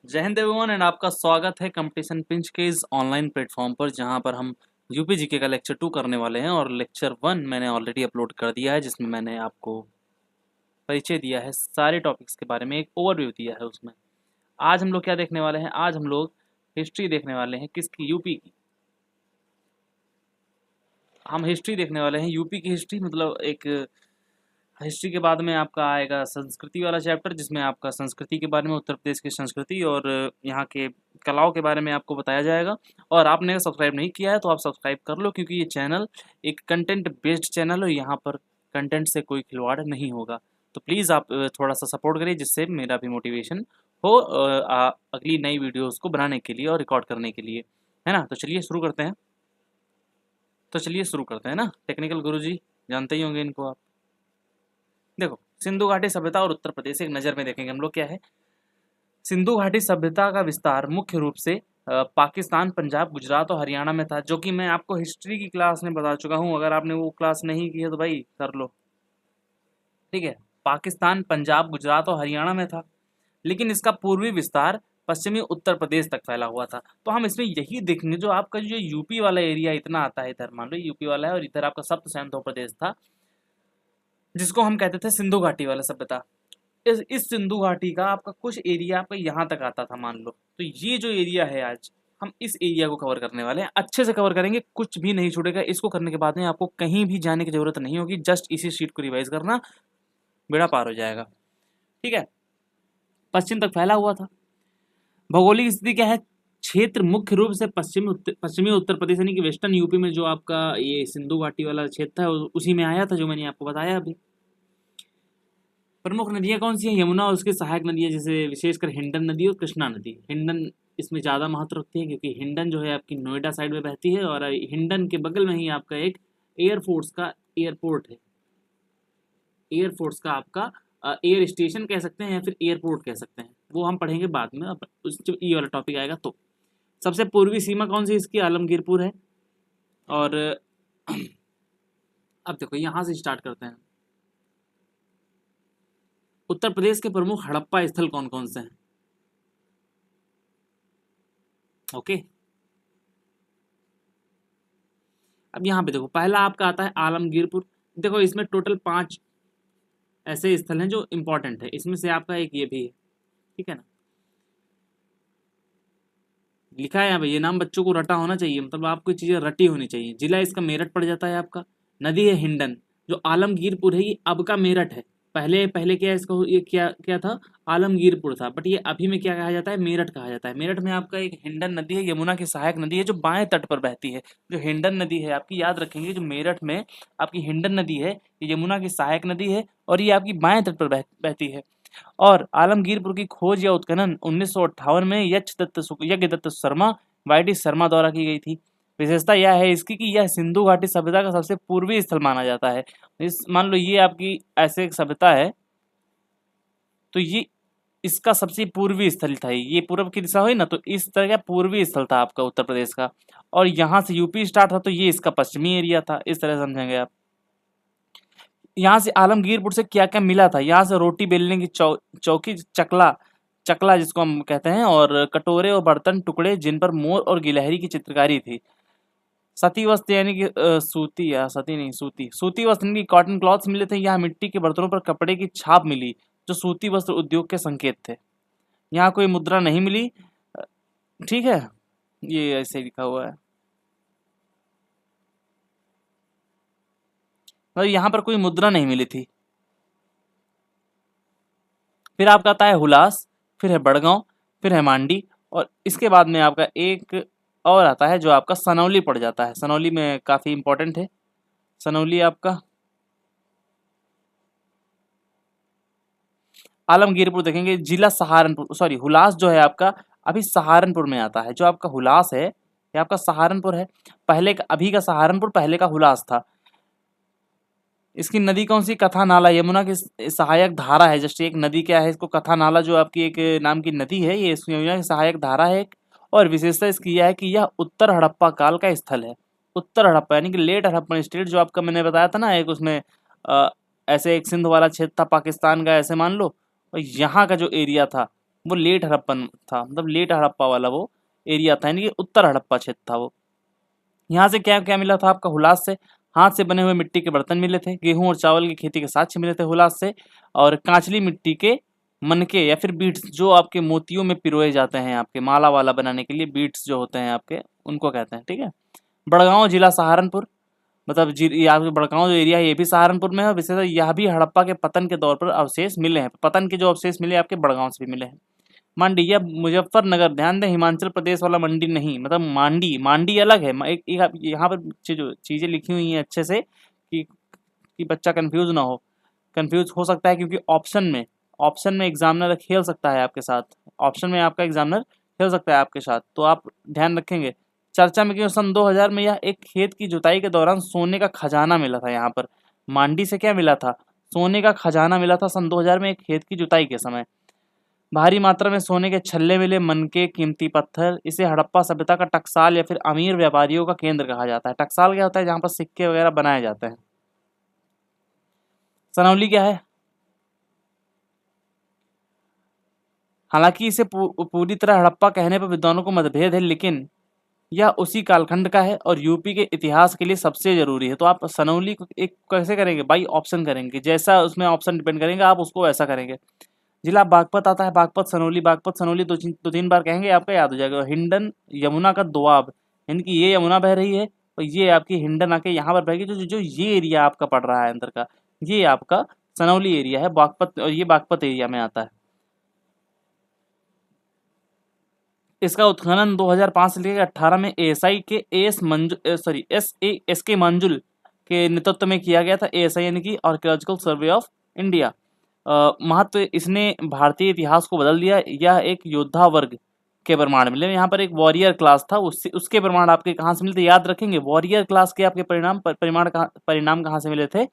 जय Hind everyone and आपका स्वागत है कंपटीशन पिंच के इस ऑनलाइन प्लेटफॉर्म पर जहां पर हम यूपी जीके का लेक्चर 2 करने वाले हैं और लेक्चर 1 मैंने ऑलरेडी अपलोड कर दिया है जिसमें मैंने आपको परिचय दिया है, सारे टॉपिक्स के बारे में एक ओवरव्यू दिया है उसमें। आज हम लोग क्या देखने वाले हैं? आज हम लोग हिस्ट्री देखने वाले हैं। किसकी? यूपी की। हम हिस्ट्री देखने वाले हैं, यूपी की हिस्ट्री। मतलब एक हिस्ट्री के बाद में आपका आएगा संस्कृति वाला चैप्टर, जिसमें आपका संस्कृति के बारे में, उत्तर प्रदेश की संस्कृति और यहाँ के कलाओं के बारे में आपको बताया जाएगा। और आपने सब्सक्राइब नहीं किया है तो आप सब्सक्राइब कर लो, क्योंकि ये चैनल एक कंटेंट बेस्ड चैनल है। यहाँ पर कंटेंट से कोई खिलवाड़ नहीं होगा। तो प्लीज़ आप थोड़ा सा सपोर्ट करिए, जिससे मेरा भी मोटिवेशन हो अगली नई वीडियोज़ को बनाने के लिए और रिकॉर्ड करने के लिए, है ना। तो चलिए शुरू करते हैं ना। टेक्निकल गुरुजी जानते ही होंगे इनको आप। देखो, सिंधु घाटी सभ्यता और उत्तर प्रदेश एक नज़र में देखेंगे हम लोग। क्या है? सिंधु घाटी सभ्यता का विस्तार मुख्य रूप से पाकिस्तान, पंजाब, गुजरात और हरियाणा में था, जो कि मैं आपको हिस्ट्री की क्लास में बता चुका हूँ। अगर आपने वो क्लास नहीं की है तो भाई कर लो, ठीक है। पाकिस्तान, पंजाब, गुजरात और हरियाणा में था, लेकिन इसका पूर्वी विस्तार पश्चिमी उत्तर प्रदेश तक फैला हुआ था। तो हम इसमें यही देखेंगे, जो आपका जो यूपी वाला एरिया इतना आता है, इधर मान लो यूपी वाला है और इधर आपका सप्त सैन्य प्रदेश था, जिसको हम कहते थे सिंधु घाटी वाला सभ्यता। इस सिंधु घाटी का आपका कुछ एरिया आपका यहाँ तक आता था, मान लो। तो ये जो एरिया है, आज हम इस एरिया को कवर करने वाले हैं। अच्छे से कवर करेंगे, कुछ भी नहीं छूटेगा। इसको करने के बाद में आपको कहीं भी जाने की जरूरत नहीं होगी, जस्ट इसी शीट को रिवाइज करना, बेड़ा पार हो जाएगा, ठीक है। पश्चिम तक फैला हुआ था। भौगोलिक स्थिति क्या है? क्षेत्र मुख्य रूप से पश्चिमी उत्तर प्रदेश यानी कि वेस्टर्न यूपी में जो आपका ये सिंधु घाटी वाला क्षेत्र था उसी में आया था, जो मैंने आपको बताया अभी। प्रमुख नदियां कौन सी हैं? यमुना और उसकी सहायक नदियां, जैसे विशेषकर हिंडन नदी और कृष्णा नदी। हिंडन इसमें ज़्यादा महत्व रखती है, क्योंकि हिंडन जो है आपकी नोएडा साइड में बहती है, और हिंडन के बगल में ही आपका एक एयरफोर्स का एयरपोर्ट है। एयरफोर्स का आपका एयर स्टेशन कह सकते हैं या फिर एयरपोर्ट कह सकते हैं, वो हम पढ़ेंगे बाद में। अब जब ये वाला टॉपिक आएगा तो। सबसे पूर्वी सीमा कौन सी इसकी? आलमगीरपुर है। और अब देखो, यहाँ से स्टार्ट करते हैं। उत्तर प्रदेश के प्रमुख हड़प्पा स्थल कौन कौन से हैं? ओके, अब यहाँ पे देखो, पहला आपका आता है आलमगीरपुर। देखो, इसमें टोटल 5 ऐसे स्थल हैं जो इंपॉर्टेंट है, इसमें से आपका एक ये भी है, ठीक है ना। लिखा है यहाँ पे, ये नाम बच्चों को रटा होना चाहिए, मतलब आपको चीजें रटी होनी चाहिए। जिला इसका मेरठ पड़ जाता है आपका। नदी है हिंडन। जो आलमगीरपुर है ये अब का मेरठ है। पहले पहले क्या है इसको, ये क्या क्या था? आलमगीरपुर था, बट ये अभी में क्या कहा जाता है? मेरठ कहा जाता है। मेरठ में आपका एक हिंडन नदी है, यमुना की सहायक नदी है, जो बाएं तट पर बहती है। जो हिंडन नदी है आपकी, याद रखेंगे, जो मेरठ में आपकी हिंडन नदी है, ये यमुना की सहायक नदी है और ये आपकी बाएं तट पर बहती है। और आलमगीरपुर की खोज या उत्खनन 1958 में यज्ञदत्त शर्मा, वाई डी शर्मा द्वारा की गई थी। विशेषता यह है इसकी कि यह सिंधु घाटी सभ्यता का सबसे पूर्वी स्थल माना जाता है। मान लो ये आपकी ऐसे एक सभ्यता है, तो ये इसका सबसे पूर्वी स्थल था। ये पूर्व की दिशा हुई ना, तो इस तरह का पूर्वी स्थल था आपका उत्तर प्रदेश का। और यहाँ से यूपी स्टार्ट था, तो ये इसका पश्चिमी एरिया था। इस तरह समझेंगे आप। यहाँ से आलमगीरपुर से क्या क्या मिला था? यहाँ से रोटी बेलने की चौकी, चकला चकला जिसको हम कहते हैं, और कटोरे और बर्तन टुकड़े जिन पर मोर और गिलहरी की चित्रकारी थी। सती वस्त्र यानी कि सूती, या सती नहीं, सूती वस्त्र यानी कि कॉटन क्लॉथ्स मिले थे। यहाँ मिट्टी के बर्तनों पर कपड़े की छाप मिली, जो सूती वस्त्र उद्योग के संकेत थे। यहाँ कोई मुद्रा नहीं मिली, अ, ठीक है, ये ऐसे लिखा हुआ है। मतलब यहाँ पर कोई मुद्रा नहीं मिली थी। फिर आपका आता है हुलास, फिर है बड़गांव, फिर है मांडी, और इसके बाद में आपका एक और आता है जो आपका सनौली पड़ जाता है। सनौली में काफ़ी इंपॉर्टेंट है। सनौली आपका आलमगीरपुर देखेंगे, जिला सहारनपुर, सॉरी हुलास जो है आपका अभी सहारनपुर में आता है। जो आपका हुलास है ये आपका सहारनपुर है। पहले का, अभी का सहारनपुर, पहले का हुलास था। इसकी नदी कौन सी? कथा नाला, यमुना की सहायक धारा है। जस्ट एक नदी क्या है, इसको कथा नाला जो आपकी एक नाम की नदी है, ये यमुना की सहायक धारा है एक। और विशेषता इसकी यह है कि यह उत्तर हड़प्पा काल का स्थल है। उत्तर हड़प्पा यानी कि लेट हड़प्पन स्टेट, जो आपका मैंने बताया था ना, एक उसमें अ, ऐसे एक सिंध वाला क्षेत्र था पाकिस्तान का, ऐसे मान लो। और यहाँ का जो एरिया था वो लेट हड़प्पन था, मतलब लेट हड़प्पा वाला वो एरिया था, यानी कि उत्तर हड़प्पा क्षेत्र था वो। यहाँ से क्या क्या मिला था आपका? हुलास से हाथ से बने हुए मिट्टी के बर्तन मिले थे, गेहूं और चावल की खेती के साक्ष्य मिले थे हुलास से, और कांचली मिट्टी के मनके या फिर बीट्स, जो आपके मोतियों में पिरोए जाते हैं आपके माला वाला बनाने के लिए, बीट्स जो होते हैं आपके, उनको कहते हैं। ठीक है। बड़गांव जिला सहारनपुर, मतलब ये आपके बड़गांव जो एरिया है ये भी सहारनपुर में है, विशेषतः यह भी हड़प्पा के पतन के दौर पर अवशेष मिले हैं। पतन के जो अवशेष मिले आपके बड़गांव से भी मिले हैं। मांडी या मुजफ्फरनगर, ध्यान दें हिमाचल प्रदेश वाला मंडी नहीं, मतलब मांडी, मांडी अलग है। एक यहाँ पर जो चीजें लिखी हुई हैं अच्छे से कि बच्चा कंफ्यूज ना हो, कंफ्यूज हो सकता है क्योंकि ऑप्शन में एग्जामिनर खेल सकता है आपके साथ, ऑप्शन में आपका एग्जामिनर खेल सकता है आपके साथ, तो आप ध्यान रखेंगे। चर्चा में क्यों? सन 2000 में यह एक खेत की जुताई के दौरान सोने का खजाना मिला था। यहाँ पर मांडी से क्या मिला था? सोने का खजाना मिला था सन 2000 में एक खेत की जुताई के समय। भारी मात्रा में सोने के छल्ले मिले, मनके, कीमती पत्थर। इसे हड़प्पा सभ्यता का टकसाल या फिर अमीर व्यापारियों का केंद्र कहा जाता है। टकसाल क्या होता है? जहाँ पर सिक्के वगैरह बनाए जाते हैं। सनौली क्या है? हालांकि इसे पूरी तरह हड़प्पा कहने पर विद्वानों को मतभेद है, लेकिन यह उसी कालखंड का है और यूपी के इतिहास के लिए सबसे जरूरी है। तो आप सनौली को एक कैसे करेंगे भाई? ऑप्शन करेंगे, जैसा उसमें ऑप्शन डिपेंड करेंगे आप उसको वैसा करेंगे। जिला बागपत आता है, बागपत सनौली दो तीन बार कहेंगे आपका याद हो जाएगा। हिंडन यमुना का दोआब, यानी कि ये यमुना बह रही है और ये आपकी हिंडन आके यहाँ पर बहेगी। जो ये एरिया आपका पड़ रहा है अंदर का, ये आपका सनौली एरिया है, बागपत, और ये बागपत एरिया में आता है। इसका उत्खनन 2005 से लेकर 18 में एएसआई के एस के मंजुल के नेतृत्व में किया गया था। एएसआई यानी कि आर्कियोलॉजिकल सर्वे ऑफ इंडिया। महत्व, इसने भारतीय इतिहास को बदल दिया। यह एक योद्धा वर्ग के प्रमाण मिले, यहाँ पर एक वॉरियर क्लास था, उसके प्रमाण आपके कहाँ से मिलते? याद रखेंगे, वॉरियर क्लास के आपके परिणाम कहाँ से मिले थे?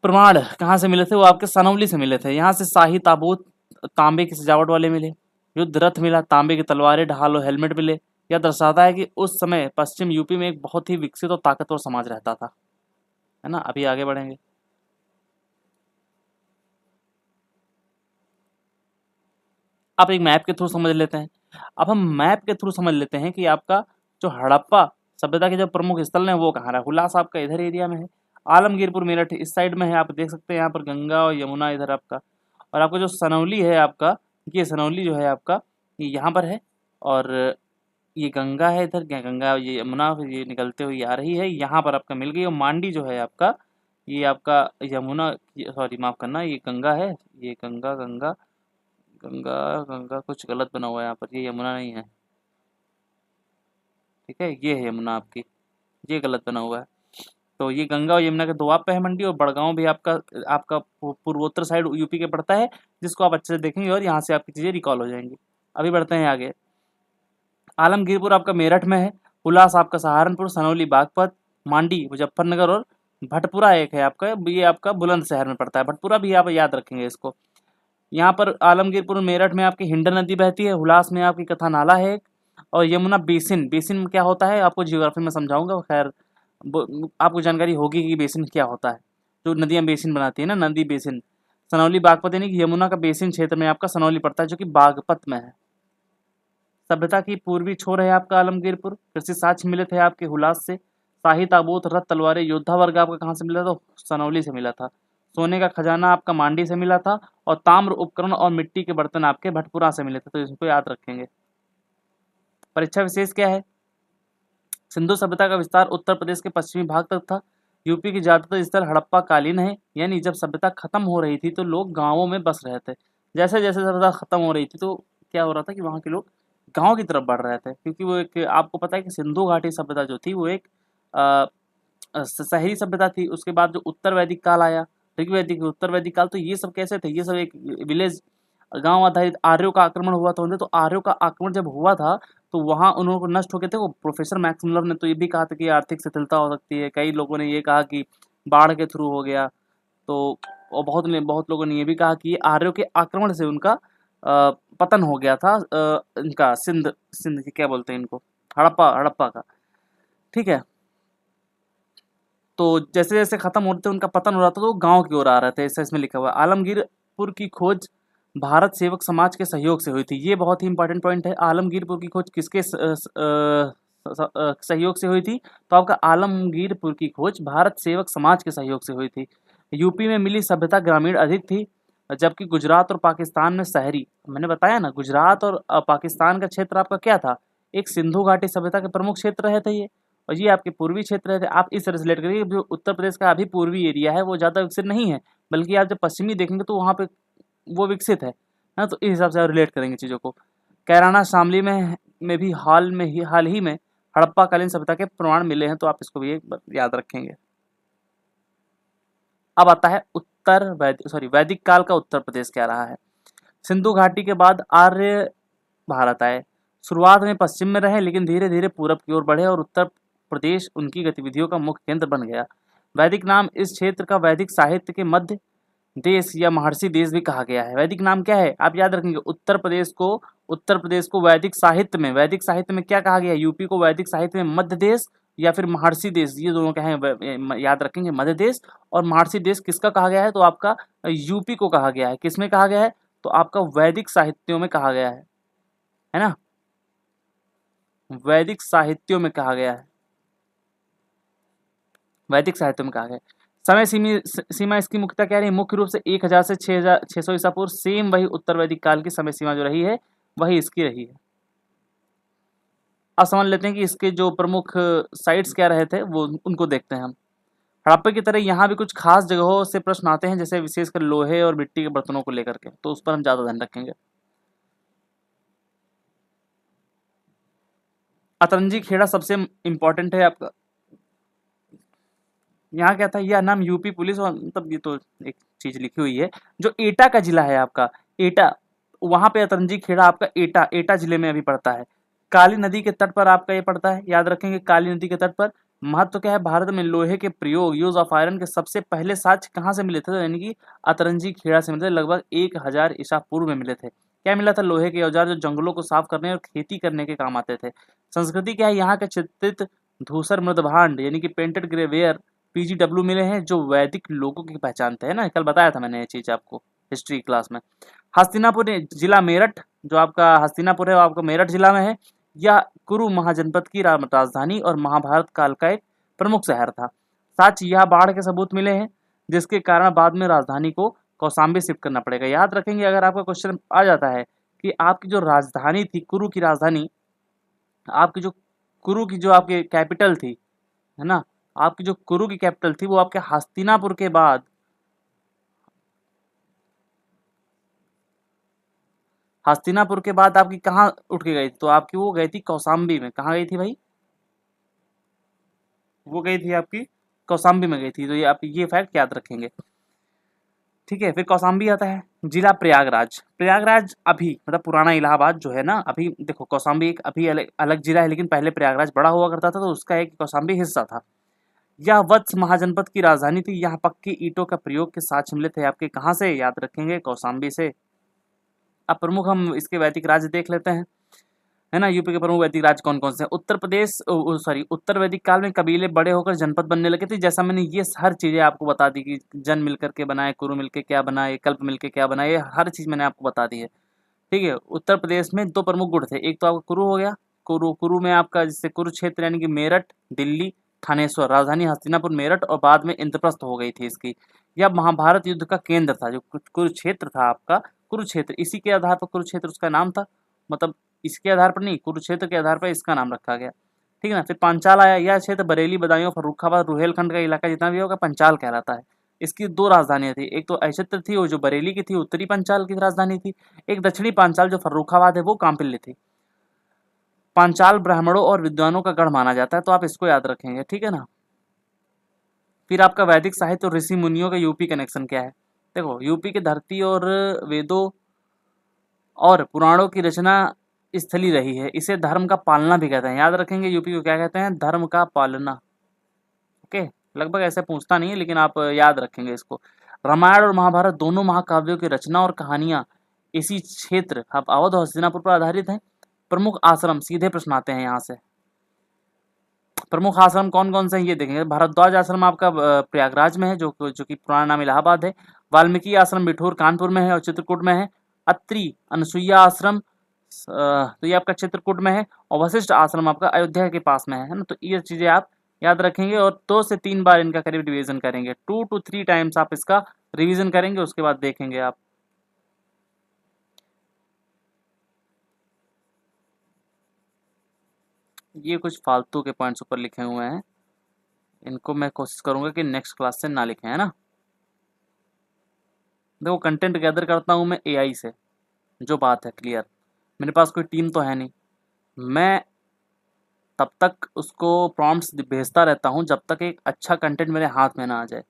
प्रमाण कहाँ से मिले थे? वो आपके सनौली से मिले थे। यहाँ से शाही ताबूत तांबे की सजावट वाले मिले, युद्ध रथ मिला, तांबे की तलवारें, ढाल और हेलमेट मिले। यह दर्शाता है कि उस समय पश्चिम यूपी में एक बहुत ही विकसित और ताकतवर समाज रहता था, है ना। अभी आगे बढ़ेंगे। आप एक मैप के थ्रू समझ लेते हैं। अब हम मैप के थ्रू समझ लेते हैं कि आपका जो हड़प्पा सभ्यता के जो प्रमुख स्थल हैं वो कहाँ है। हुलास आपका इधर एरिया में है, आलमगीरपुर मेरठ इस साइड में है, आप देख सकते हैं यहाँ पर गंगा और यमुना इधर आपका, और आपका जो सनौली है आपका, ये सनौली जो है आपका ये यहाँ पर है, और ये गंगा है इधर, गंगा ये यमुना फिर ये निकलते हुए आ रही है, यहाँ पर आपका मिल गई। और मांडी जो है आपका, ये आपका यमुना, सॉरी माफ करना, ये गंगा है, ये गंगा गंगा गंगा गंगा कुछ गलत बना हुआ है यहाँ पर, ये यमुना नहीं है, ठीक है, ये है यमुना आपकी, ये गलत बना हुआ है। तो ये गंगा और यमुना के दोआब पे है मंडी, और बड़गांव भी आपका आपका पूर्वोत्तर साइड यूपी के पड़ता है, जिसको आप अच्छे से देखेंगे और यहाँ से आपकी चीज़ें रिकॉल हो जाएंगी। अभी बढ़ते हैं आगे। आलमगीरपुर आपका मेरठ में है, हुलास आपका सहारनपुर, सनौली बागपत, मांडी मुजफ्फरनगर, और भटपुरा एक है आपका, ये आपका बुलंदशहर में पड़ता है। भटपुरा भी आप याद रखेंगे इसको। यहाँ पर आलमगीरपुर मेरठ में आपकी हिंडन नदी बहती है, हुलास में आपकी कथा नाला है एक, और यमुना बेसिन, बेसिन क्या होता है आपको जियोग्राफी में समझाऊंगा, खैर आपको जानकारी होगी कि बेसिन क्या होता है। जो नदियाँ बेसिन बनाती है ना, नदी बेसिन। सनौली बागपत यानी कि यमुना का बेसिन क्षेत्र में आपका सनौली पड़ता है, जो कि बागपत में है। सभ्यता की पूर्वी छोर है आपका आलमगीरपुर, कृषि साक्ष्य मिले थे आपके हुलास से। शाही ताबूत, रथ, तलवारें, योद्धा वर्ग आपका कहाँ से मिला था? सनौली से मिला था। सोने का खजाना आपका मांडी से मिला था, और ताम्र उपकरण और मिट्टी के बर्तन आपके भटपुरा से मिले थे, तो इसको याद रखेंगे। परीक्षा विशेष क्या है? सिंधु सभ्यता का विस्तार उत्तर प्रदेश के पश्चिमी भाग तक था। यूपी की ज्यादातर स्थल हड़प्पा कालीन है, यानी जब सभ्यता खत्म हो रही थी तो लोग गांवों में बस रहे थे। जैसे जैसे सभ्यता खत्म हो रही थी तो क्या हो रहा था कि वहाँ के लोग गांव की तरफ बढ़ रहे थे, क्योंकि वो एक, आपको पता है कि सिंधु घाटी सभ्यता जो थी वो एक अ, शहरी सभ्यता थी। उसके बाद जो उत्तर वैदिक काल आया, ऋग्वैदिक उत्तर वैदिक काल, तो ये सब कैसे थे? ये सब एक विलेज गांव आधारित, आर्यों का आक्रमण हुआ था उनसे। तो आर्यों का आक्रमण जब हुआ था तो वहाँ उन्होंने नष्ट हो गए थे। वो प्रोफेसर मैक्स मुलर ने तो ये भी कहा था कि आर्थिक शिथिलता हो सकती है, कई लोगों ने ये कहा कि बाढ़ के थ्रू हो गया, तो और बहुत लोगों ने ये भी कहा कि आर्यों के आक्रमण से उनका पतन हो गया था, इनका सिंध सिंध की क्या बोलते हैं इनको, हड़प्पा हड़प्पा का। ठीक है। तो जैसे जैसे खत्म हो रहे थे उनका पतन हो रहा था, तो गांव की ओर आ रहे थे, ऐसा इसमें लिखा हुआ है। आलमगीरपुर की खोज भारत सेवक समाज के सहयोग से हुई थी। ये बहुत ही इंपॉर्टेंट पॉइंट है। आलमगीरपुर की खोज किसके सहयोग से हुई थी? तो आपका आलमगीरपुर की खोज भारत सेवक समाज के सहयोग से हुई थी। यूपी में मिली सभ्यता ग्रामीण अधिक थी, जबकि गुजरात और पाकिस्तान में शहरी। मैंने बताया ना, गुजरात और पाकिस्तान का क्षेत्र आपका क्या था? एक सिंधु घाटी सभ्यता के प्रमुख क्षेत्र रहे थे ये, और ये आपके पूर्वी क्षेत्र रहे थे। आप इस तरह से रिलेट करिए, जो उत्तर प्रदेश का अभी पूर्वी एरिया है वो ज़्यादा विकसित नहीं है, बल्कि आप जब पश्चिमी देखेंगे तो वहाँ पे वो विकसित है ना। तो इस हिसाब से आप रिलेट करेंगे चीज़ों को। कैराना शामली में भी हाल ही में हड़प्पा कालीन सभ्यता के प्रमाण मिले हैं, तो आप इसको भी एक बार याद रखेंगे। अब आता है वैदिक काल का उत्तर प्रदेश क्या रहा है। सिंधु घाटी के बाद आर्य भारत आए। शुरुआत में पश्चिम में रहे, लेकिन धीरे धीरे पूरब की ओर बढ़े और उत्तर प्रदेश उनकी गतिविधियों का मुख्य केंद्र बन गया। वैदिक नाम इस क्षेत्र का वैदिक साहित्य के मध्य देश या महर्षि देश भी कहा गया है। वैदिक नाम क्या है आप याद रखेंगे। उत्तर प्रदेश को वैदिक साहित्य में क्या कहा गया है? यूपी को वैदिक साहित्य में मध्य देश या फिर महर्षि देश, ये दोनों क्या है याद रखेंगे। मध्य देश और महर्षि देश किसका कहा गया है? तो आपका यूपी को कहा गया है। किसमें कहा गया है? तो आपका वैदिक साहित्यों में कहा गया है ना। वैदिक साहित्यों में कहा गया है। वैदिक साहित्यों में कहा गया है। समय सीमा इसकी मुख्यतः क्या रही? मुख्य रूप से 1000 से 6600 ईसा पूर्व। सेम वही उत्तर वैदिक काल की समय सीमा जो रही है वही इसकी रही है। अब समझ लेते हैं कि इसके जो प्रमुख साइट्स क्या रहे थे वो उनको देखते हैं हम। हड़प्पा की तरह यहाँ भी कुछ खास जगहों से प्रश्न आते हैं, जैसे विशेषकर लोहे और मिट्टी के बर्तनों को लेकर के, तो उस पर हम ज्यादा ध्यान रखेंगे। अतरंजी खेड़ा सबसे इंपॉर्टेंट है आपका। यहाँ क्या था? यह नाम यूपी पुलिस और मतलब ये तो एक चीज लिखी हुई है। जो एटा का जिला है आपका, एटा, वहां पे अतरंजी खेड़ा आपका एटा जिले में अभी पड़ता है। काली नदी के तट पर आपका ये पड़ता है, याद रखेंगे काली नदी के तट पर। महत्व क्या है? भारत में लोहे के प्रयोग, यूज ऑफ आयरन के सबसे पहले साक्ष्य कहाँ से मिले थे? यानी कि अतरंजी खेड़ा से मिले थे। लगभग 1000 ईसा पूर्व में मिले थे। क्या मिला था? लोहे के औजार जो जंगलों को साफ करने और खेती करने के काम आते थे। संस्कृति क्या है? यहाँ के चित्रित धूसर मृदभांड यानी कि पेंटेड ग्रेवेयर पीजीडब्ल्यू मिले हैं, जो वैदिक लोगों की पहचान थे, है ना। कल बताया था मैंने ये चीज आपको हिस्ट्री क्लास में। हस्तिनापुर जिला मेरठ, जो आपका हस्तिनापुर है वो आपका मेरठ जिला में है। यह कुरु महाजनपद की राजधानी और महाभारत काल का एक प्रमुख शहर था। साथ यह बाढ़ के सबूत मिले हैं, जिसके कारण बाद में राजधानी को कौशाम्बी शिफ्ट करना पड़ेगा। याद रखेंगे, अगर आपका क्वेश्चन आ जाता है कि आपकी जो राजधानी थी, कुरु की राजधानी, आपकी जो कुरु की जो आपकी कैपिटल थी, है ना, आपकी जो कुरु की कैपिटल थी वो आपके हस्तिनापुर के बाद आपकी कहाँ उठ के गई थी? तो आपकी वो गई थी कौशाम्बी में। कहाँ गई थी भाई? वो गई थी आपकी कौशाम्बी में गई थी। तो ये आप ये फैक्ट याद रखेंगे, ठीक है। फिर कौशाम्बी आता है। जिला प्रयागराज। प्रयागराज अभी मतलब पुराना इलाहाबाद जो है ना, अभी देखो कौशाम्बी एक अभी अलग जिला है, लेकिन पहले प्रयागराज बड़ा हुआ करता था, तो उसका एक कौशाम्बी हिस्सा था। यह वत्स महाजनपद की राजधानी थी। यहाँ पक्की ईंटों का प्रयोग के साक्ष्य मिले थे आपके कहाँ से? याद रखेंगे कौशाम्बी से। अब प्रमुख हम इसके वैदिक राज्य देख लेते हैं, है ना। यूपी के प्रमुख वैदिक राज्य कौन कौन से हैं? उत्तर वैदिक काल में कबीले बड़े होकर जनपद बनने लगे थे। जैसा मैंने ये हर चीजें आपको बता दी कि जन मिलकर के बनाए, कुरु मिलकर क्या बनाए, कल्प मिलकर क्या बनाए, हर चीज मैंने आपको बता दी है, ठीक है। उत्तर प्रदेश में 2 प्रमुख गुट थे। एक तो आपका कुरु हो गया, कुरु में आपका जैसे कुरुक्षेत्र यानी कि मेरठ, दिल्ली, थानेश्वर, राजधानी हस्तिनापुर, मेरठ, और बाद में इंद्रप्रस्थ हो गई थी इसकी। यह महाभारत युद्ध का केंद्र था। जो कुरुक्षेत्र था आपका, कुरुक्षेत्र, इसी के आधार पर कुरुक्षेत्र उसका नाम था, मतलब इसके आधार पर नहीं, कुरुक्षेत्र के आधार पर इसका नाम रखा गया, ठीक है ना। फिर पांचाल आया। यह क्षेत्र बरेली, बदायूं, फर्रुखाबाद, रुहेलखंड का इलाका जितना भी होगा पंचाल कहलाता है। इसकी 2 राजधानियां थी। एक तो अक्षेत्र थी वो जो बरेली की थी, उत्तरी पंचाल की राजधानी थी। एक दक्षिणी पांचाल जो फर्रुखाबाद है वो कांपिल्य थी। पांचाल ब्राह्मणों और विद्वानों का गढ़ माना जाता है, तो आप इसको याद रखेंगे, ठीक है ना। फिर आपका वैदिक साहित्य और ऋषि मुनियों का यूपी कनेक्शन क्या है? देखो, यूपी की धरती और वेदों और पुराणों की रचना स्थली रही है। इसे धर्म का पालना भी कहते हैं। याद रखेंगे यूपी को क्या कहते हैं? धर्म का पालना, ओके। लगभग ऐसे पूछता नहीं है, लेकिन आप याद रखेंगे इसको। रामायण और महाभारत दोनों महाकाव्यों की रचना और कहानियां इसी क्षेत्र अवध और हस्तिनापुर पर आधारित हैं। प्रमुख आश्रम, सीधे प्रश्न आते हैं यहाँ से। प्रमुख आश्रम कौन कौन से हैं ये देखेंगे। भारद्वाज आश्रम आपका प्रयागराज में है, जो कि पुराना नाम इलाहाबाद है। वाल्मीकि आश्रम बिठूर कानपुर में है और चित्रकूट में है। अत्रि अनसुईया आश्रम तो ये आपका चित्रकूट में है, और वशिष्ठ आश्रम आपका अयोध्या के पास में है ना। तो ये चीजें आप याद रखेंगे और 2 से 3 बार इनका करीब रिवीजन करेंगे, 2 to 3 टाइम्स आप इसका रिवीजन करेंगे, उसके बाद देखेंगे आप। ये कुछ फालतू के पॉइंट्स ऊपर लिखे हुए हैं, इनको मैं कोशिश करूंगा कि नेक्स्ट क्लास से ना लिखें, है ना। देखो कंटेंट गैदर करता हूँ मैं एआई से, जो बात है क्लियर, मेरे पास कोई टीम तो है नहीं, मैं तब तक उसको प्रॉम्प्ट्स भेजता रहता हूँ जब तक एक अच्छा कंटेंट मेरे हाथ में ना आ जाए।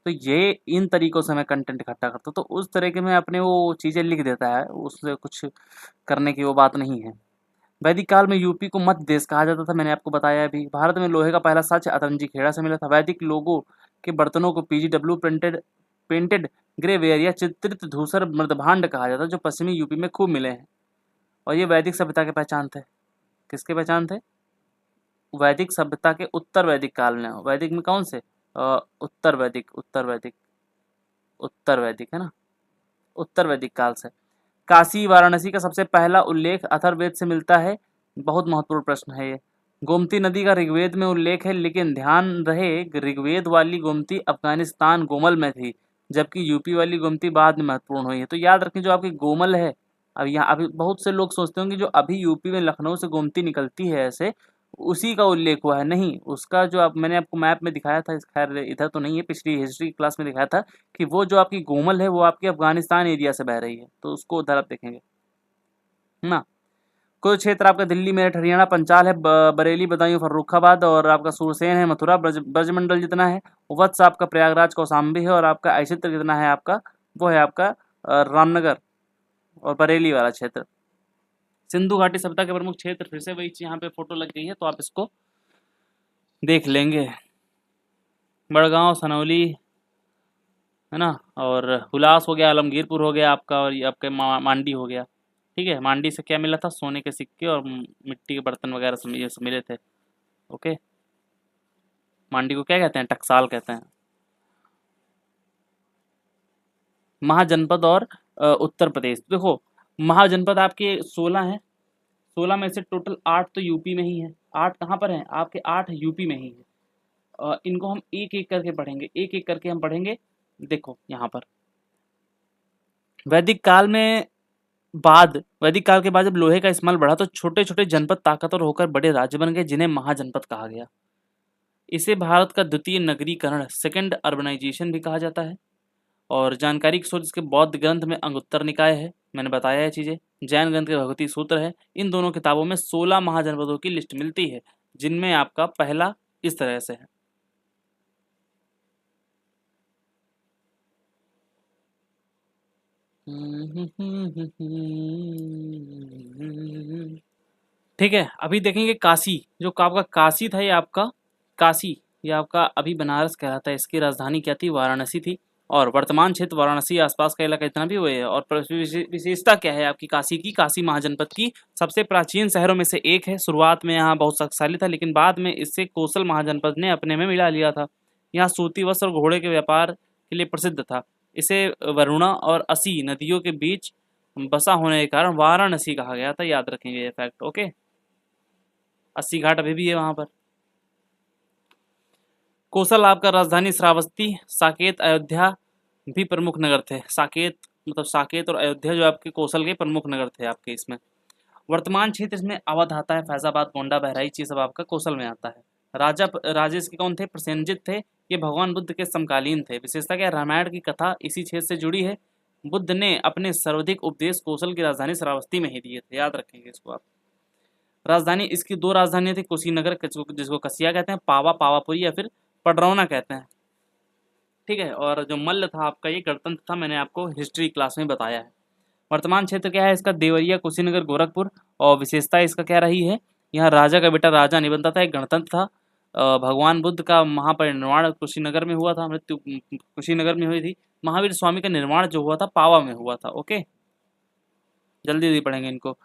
तो ये इन तरीकों से मैं कंटेंट इकट्ठा करता हूँ, तो उस तरह के मैं अपने वो चीज़ें लिख देता है, उससे कुछ करने की वो बात नहीं है। वैदिक काल में यूपी को मध्य देश कहा जाता था, मैंने आपको बताया भी। भारत में लोहे का पहला साक्ष्य अतरंजी खेड़ा से मिला था। वैदिक लोगों के बर्तनों को पीजीडब्ल्यू पेंटेड ग्रेवेयर या चित्रित धूसर मृदभांड कहा जाता है, जो पश्चिमी यूपी में खूब मिले हैं। और ये वैदिक सभ्यता के पहचान थे। किसके पहचान थे? वैदिक सभ्यता के उत्तर वैदिक काल में। वैदिक में कौन से? उत्तर वैदिक, उत्तर वैदिक है ना, उत्तर वैदिक काल से। काशी वाराणसी का सबसे पहला उल्लेख अथर्ववेद से मिलता है। बहुत महत्वपूर्ण प्रश्न है ये। गोमती नदी का ऋग्वेद में उल्लेख है, लेकिन ध्यान रहे ऋग्वेद वाली गोमती अफगानिस्तान गोमल में थी, जबकि यूपी वाली गोमती बाद में महत्वपूर्ण हुई है। तो याद रखें, जो आपकी गोमल है, अब यहाँ अभी बहुत से लोग सोचते होंगे जो अभी यूपी में लखनऊ से गोमती निकलती है ऐसे, उसी का उल्लेख हुआ है। नहीं, उसका जो आप मैंने आपको मैप में दिखाया था, खैर इधर तो नहीं है, पिछली हिस्ट्री क्लास में दिखाया था कि वो जो आपकी गोमल है वो आपकी अफगानिस्तान एरिया से बह रही है, तो उसको उधर आप देखेंगे ना। कुछ क्षेत्र आपका दिल्ली मेरठ हरियाणा पंचाल है, बरेली बदायूं फर्रुखाबाद, और आपका सुरसेन है मथुरा ब्रजमंडल जितना है। वत्स आपका प्रयागराज कौशाम्बी है, और आपका ऐचित्र जितना है आपका वो है आपका रामनगर और बरेली वाला क्षेत्र। सिंधु घाटी सभ्यता के प्रमुख क्षेत्र, फिर से वही चीज यहाँ पे फोटो लग गई है तो आप इसको देख लेंगे। बड़गांव, सनौली है ना, और हुलास हो गया, आलमगीरपुर हो गया आपका, और ये आपके मांडी हो गया। ठीक है, मांडी से क्या मिला था? सोने के सिक्के और मिट्टी के बर्तन वगैरह सब ये सब मिले थे। ओके, मांडी को क्या कहते हैं? टकसाल कहते हैं। महाजनपद और उत्तर प्रदेश, देखो महाजनपद आपके 16 हैं, 16 में से टोटल 8 तो यूपी में ही है। 8 कहाँ पर हैं आपके? 8 यूपी में ही है। इनको हम एक एक करके पढ़ेंगे, एक एक करके हम पढ़ेंगे। देखो यहाँ पर वैदिक काल के बाद जब लोहे का इस्तेमाल बढ़ा तो छोटे छोटे जनपद ताकतवर होकर बड़े राज्य बन गए, जिन्हें महाजनपद कहा गया। इसे भारत का द्वितीय नगरीकरण, सेकंड अर्बनाइजेशन भी कहा जाता है। और जानकारी की सोच इसके बौद्ध ग्रंथ में अंगुत्तर निकाय है, मैंने बताया है चीजें। जैन ग्रंथ के भगवती सूत्र है। इन दोनों किताबों में 16 महाजनपदों की लिस्ट मिलती है, जिनमें आपका पहला इस तरह से है। ठीक है, अभी देखेंगे काशी। जो आपका काशी था, ये आपका काशी, ये आपका अभी बनारस कहलाता है। इसकी राजधानी क्या थी? वाराणसी थी। और वर्तमान क्षेत्र वाराणसी आसपास का इलाका इतना भी हुए है। और विशेषता क्या है आपकी काशी की? काशी महाजनपद की सबसे प्राचीन शहरों में से एक है। शुरुआत में यहाँ बहुत शक्तिशाली था, लेकिन बाद में इससे कोसल महाजनपद ने अपने में मिला लिया था। यहाँ सूती वस्त्र और घोड़े के व्यापार के लिए प्रसिद्ध था। इसे वरुणा और असी नदियों के बीच बसा होने के कारण वाराणसी कहा गया था। याद रखेंगे ये फैक्ट। ओके, अस्सी घाट अभी भी है वहां पर। कोसल आपका राजधानी श्रावस्ती, साकेत, अयोध्या भी प्रमुख नगर थे। साकेत मतलब साकेत और अयोध्या जो आपके कोसल के प्रमुख नगर थे आपके इसमें। वर्तमान क्षेत्र इसमें अवध आता है, फैजाबाद, गोंडा, बहराइच, ये सब आपका कोसल में आता है। राजे इसके कौन थे? प्रसेनजित थे। ये भगवान बुद्ध के समकालीन थे। विशेषता क्या? रामायण की कथा इसी क्षेत्र से जुड़ी है। बुद्ध ने अपने सर्वाधिक उपदेश कोसल की राजधानी श्रावस्ती में ही दिए थे। याद रखेंगे इसको आप। राजधानी इसकी 2 राजधानियां थी, कुशीनगर जिसको कसिया कहते हैं, पावापुरी या फिर पडरौना कहते हैं। ठीक है, और जो मल्ल था आपका, ये गणतंत्र था, मैंने आपको हिस्ट्री क्लास में बताया है। वर्तमान क्षेत्र क्या है इसका? देवरिया, कुशीनगर, गोरखपुर। और विशेषता इसका क्या रही है? यहाँ राजा का बेटा राजा नहीं बनता था, एक गणतंत्र था। भगवान बुद्ध का महापरिनिर्वाण कुशीनगर में हुआ था, मृत्यु कुशीनगर में हुई थी। महावीर स्वामी का निर्माण जो हुआ था पावा में हुआ था। ओके, जल्दी जल्दी पढ़ेंगे इनको।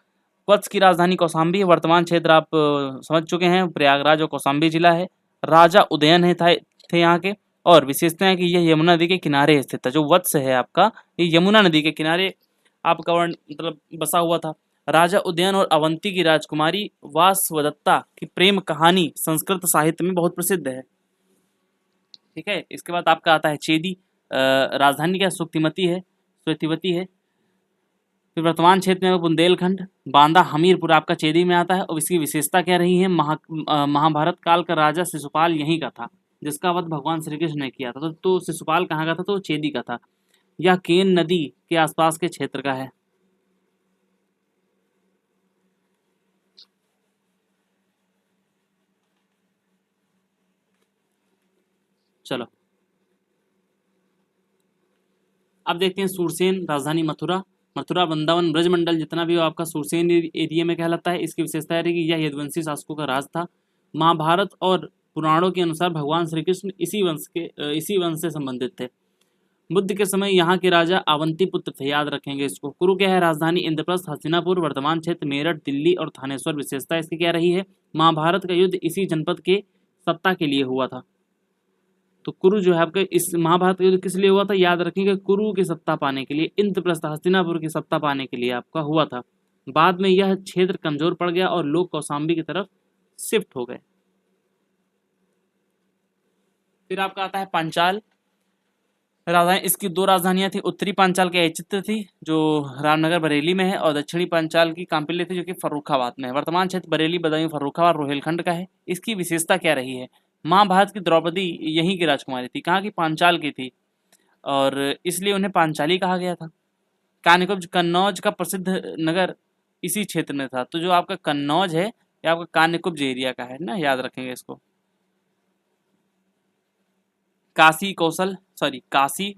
वत्स की राजधानी कौशाम्बी है। वर्तमान क्षेत्र आप समझ चुके हैं, प्रयागराज और कौशाम्बी जिला है। राजा उदयन है थे यहाँ के। और विशेषता है कि यह यमुना नदी के किनारे स्थित है। जो वत्स है आपका, ये यमुना नदी के किनारे आपका वर्ण मतलब बसा हुआ था। राजा उदयन और अवंती की राजकुमारी वासवदत्ता की प्रेम कहानी संस्कृत साहित्य में बहुत प्रसिद्ध है। ठीक है, इसके बाद आपका आता है चेदी। राजधानी क्या सुक्तिमती है, स्वेतिवती है। फिर वर्तमान क्षेत्र में बुंदेलखंड, बांदा हमीरपुर आपका चेदी में आता है। और इसकी विशेषता क्या रही है, महाभारत काल का राजा शिशुपाल यहीं का था, जिसका वध भगवान श्री कृष्ण ने किया था। तो शिशुपाल कहाँ का था, तो चेदी का था। यह केन नदी के आसपास के क्षेत्र का है। चलो अब देखते हैं सूरसेन, राजधानी मथुरा। मथुरा वृंदावन ब्रजमंडल जितना भी हो आपका सूरसेन एरिया में कहलाता है। इसकी विशेषता है कि यह यदुवंशी शासकों का राज था। महाभारत और पुराणों के अनुसार भगवान श्री कृष्ण इसी वंश से संबंधित थे। बुद्ध के समय यहाँ के राजा अवंती पुत्र थे, याद रखेंगे इसको। कुरु क्या है, राजधानी इंद्रप्रस्थ, हस्तिनापुर, वर्तमान क्षेत्र मेरठ, दिल्ली और थानेश्वर। विशेषता इसकी क्या रही है, महाभारत का युद्ध इसी जनपद के सत्ता के लिए हुआ था। तो कुरु जो है आपके इस महाभारत का युद्ध किस लिए हुआ था, याद रखेंगे, कुरु की सत्ता पाने के लिए, इंद्रप्रस्थ हस्तिनापुर की सत्ता पाने के लिए आपका हुआ था। बाद में यह क्षेत्र कमजोर पड़ गया और लोग कौशाम्बी की तरफ शिफ्ट हो गए। फिर आपका आता है पांचाल। राजधानी इसकी दो राजधानियां थी। उत्तरी पांचाल की चित्र थी जो रामनगर बरेली में है, और दक्षिणी पांचाल की कांपिल्य थी जो कि फर्रुखाबाद में है। वर्तमान क्षेत्र बरेली, बदायूं, फर्रुखाबाद, रोहिलखंड का है। इसकी विशेषता क्या रही है, महाभारत की द्रौपदी यहीं की राजकुमारी थी। कहाँ की, पांचाल की थी, और इसलिए उन्हें पांचाली कहा गया था। कानिकुब्ज कन्नौज का प्रसिद्ध नगर इसी क्षेत्र में था। तो जो आपका कन्नौज है ये आपका कानिकुब्ज एरिया का है ना, याद रखेंगे इसको। काशी,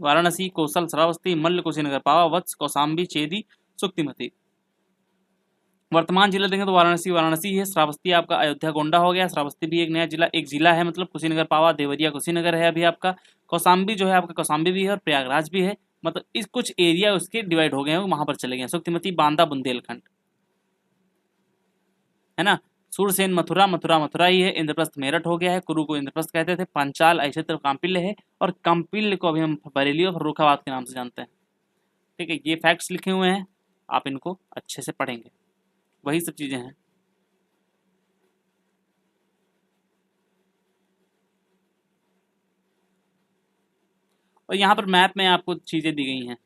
वाराणसी, कौशल, श्रावस्ती, मल्ल, कुशीनगर, पावा, वत्स, कौशाम्बी, चेदी, सुक्तिमती। वर्तमान जिला देखें तो वाराणसी है। श्रावस्ती आपका अयोध्या गोंडा हो गया। श्रावस्ती भी एक नया जिला, एक जिला है मतलब। कुशीनगर, पावा, देवरिया, कुशीनगर है अभी आपका। कौशाम्बी जो है आपका, कौशाम्बी भी है और प्रयागराज भी है। मतलब इस कुछ एरिया उसके डिवाइड हो गए हैं, वहां पर चले गए। सुक्तिमती, बांदा, बुंदेलखंड, है ना। सूरसेन मथुरा, मथुरा ही है। इंद्रप्रस्थ मेरठ हो गया है। कुरु को इंद्रप्रस्थ कहते थे। पंचाल क्षेत्र कांपिल्य है, और कांपिल्य को अभी हम बरेली और फर्रुखाबाद के नाम से जानते हैं। ठीक है, ये फैक्ट्स लिखे हुए हैं, आप इनको अच्छे से पढ़ेंगे, वही सब चीजें हैं। और यहाँ पर मैप में आपको चीजें दी गई हैं।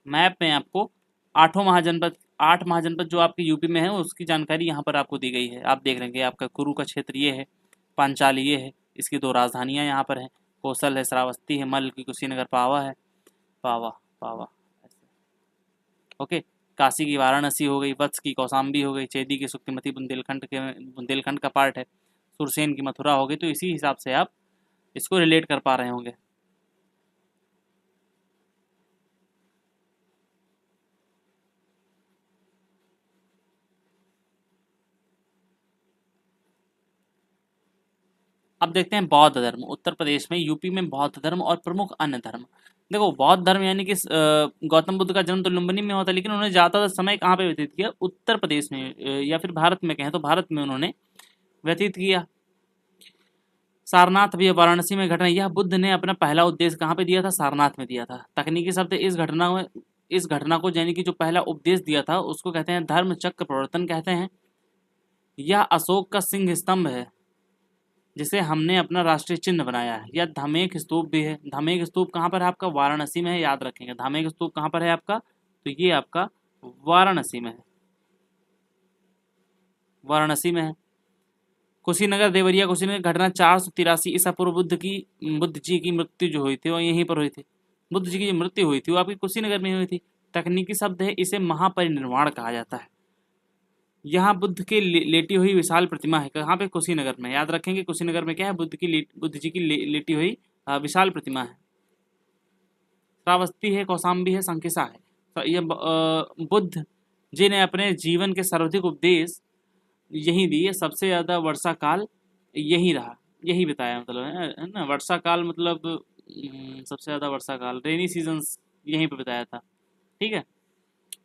मैप में आपको आठ महाजनपद जो आपके यूपी में है उसकी जानकारी यहाँ पर आपको दी गई है। आप देख लेंगे, आपका कुरु का क्षेत्र ये है, पांचाल ये है, इसकी दो राजधानियाँ यहाँ पर हैं, कौशल है, श्रावस्ती है, मल्ल की कुशीनगर, पावा है, पावा पावा ऐसे। ओके, काशी की वाराणसी हो गई, वत्स की कौशाम्बी हो गई, चेदी की सुक्तिमती बुंदेलखंड का पार्ट है, सुरसेन की मथुरा हो गई। तो इसी हिसाब से आप इसको रिलेट कर पा रहे होंगे। अब देखते हैं बौद्ध धर्म। उत्तर प्रदेश में, यूपी में बौद्ध धर्म और प्रमुख अन्य धर्म। देखो, बौद्ध धर्म यानी कि गौतम बुद्ध का जन्म तो लुम्बिनी में होता है, लेकिन उन्होंने ज़्यादातर समय कहाँ पे व्यतीत किया, उत्तर प्रदेश में, या फिर भारत में कहें तो भारत में उन्होंने व्यतीत किया। सारनाथ भी वाराणसी में घटना। यह बुद्ध ने अपना पहला उद्देश्य कहाँ पे दिया था, सारनाथ में दिया था। तकनीकी शब्द इस घटना को यानी कि जो पहला उपदेश दिया था उसको कहते हैं धर्म चक्र प्रवर्तन कहते हैं। यह अशोक का सिंह स्तंभ है जिसे हमने अपना राष्ट्रीय चिन्ह बनाया है। यह धमेक स्तूप भी है। धमेक स्तूप कहाँ पर है आपका, वाराणसी में है, याद रखेंगे। धमेक स्तूप कहाँ पर है आपका, तो ये आपका वाराणसी में है, वाराणसी में है। कुशीनगर, देवरिया कुशीनगर घटना 483 ईसा पूर्व बुद्ध जी की मृत्यु जो हुई थी वो यहीं पर हुई थी। बुद्ध जी की जो मृत्यु हुई थी वो आपकी कुशीनगर में हुई थी। तकनीकी शब्द है, इसे महापरिनिर्वाण कहा जाता है। यहाँ बुद्ध की लेटी हुई विशाल प्रतिमा है, कहाँ पे, कुशीनगर में, याद रखेंगे। कुशीनगर में क्या है, बुद्ध जी की लेटी हुई विशाल प्रतिमा है। श्रावस्ती है, कौशाम्बी है, संकिसा है। तो ये बुद्ध जी ने अपने जीवन के सर्वाधिक उपदेश यही दिए। सबसे ज्यादा वर्षा काल यही रहा, यही बताया, मतलब है ना। वर्षा काल मतलब सबसे ज्यादा वर्षा काल, रेनी सीजन यहीं पे बताया था। ठीक है।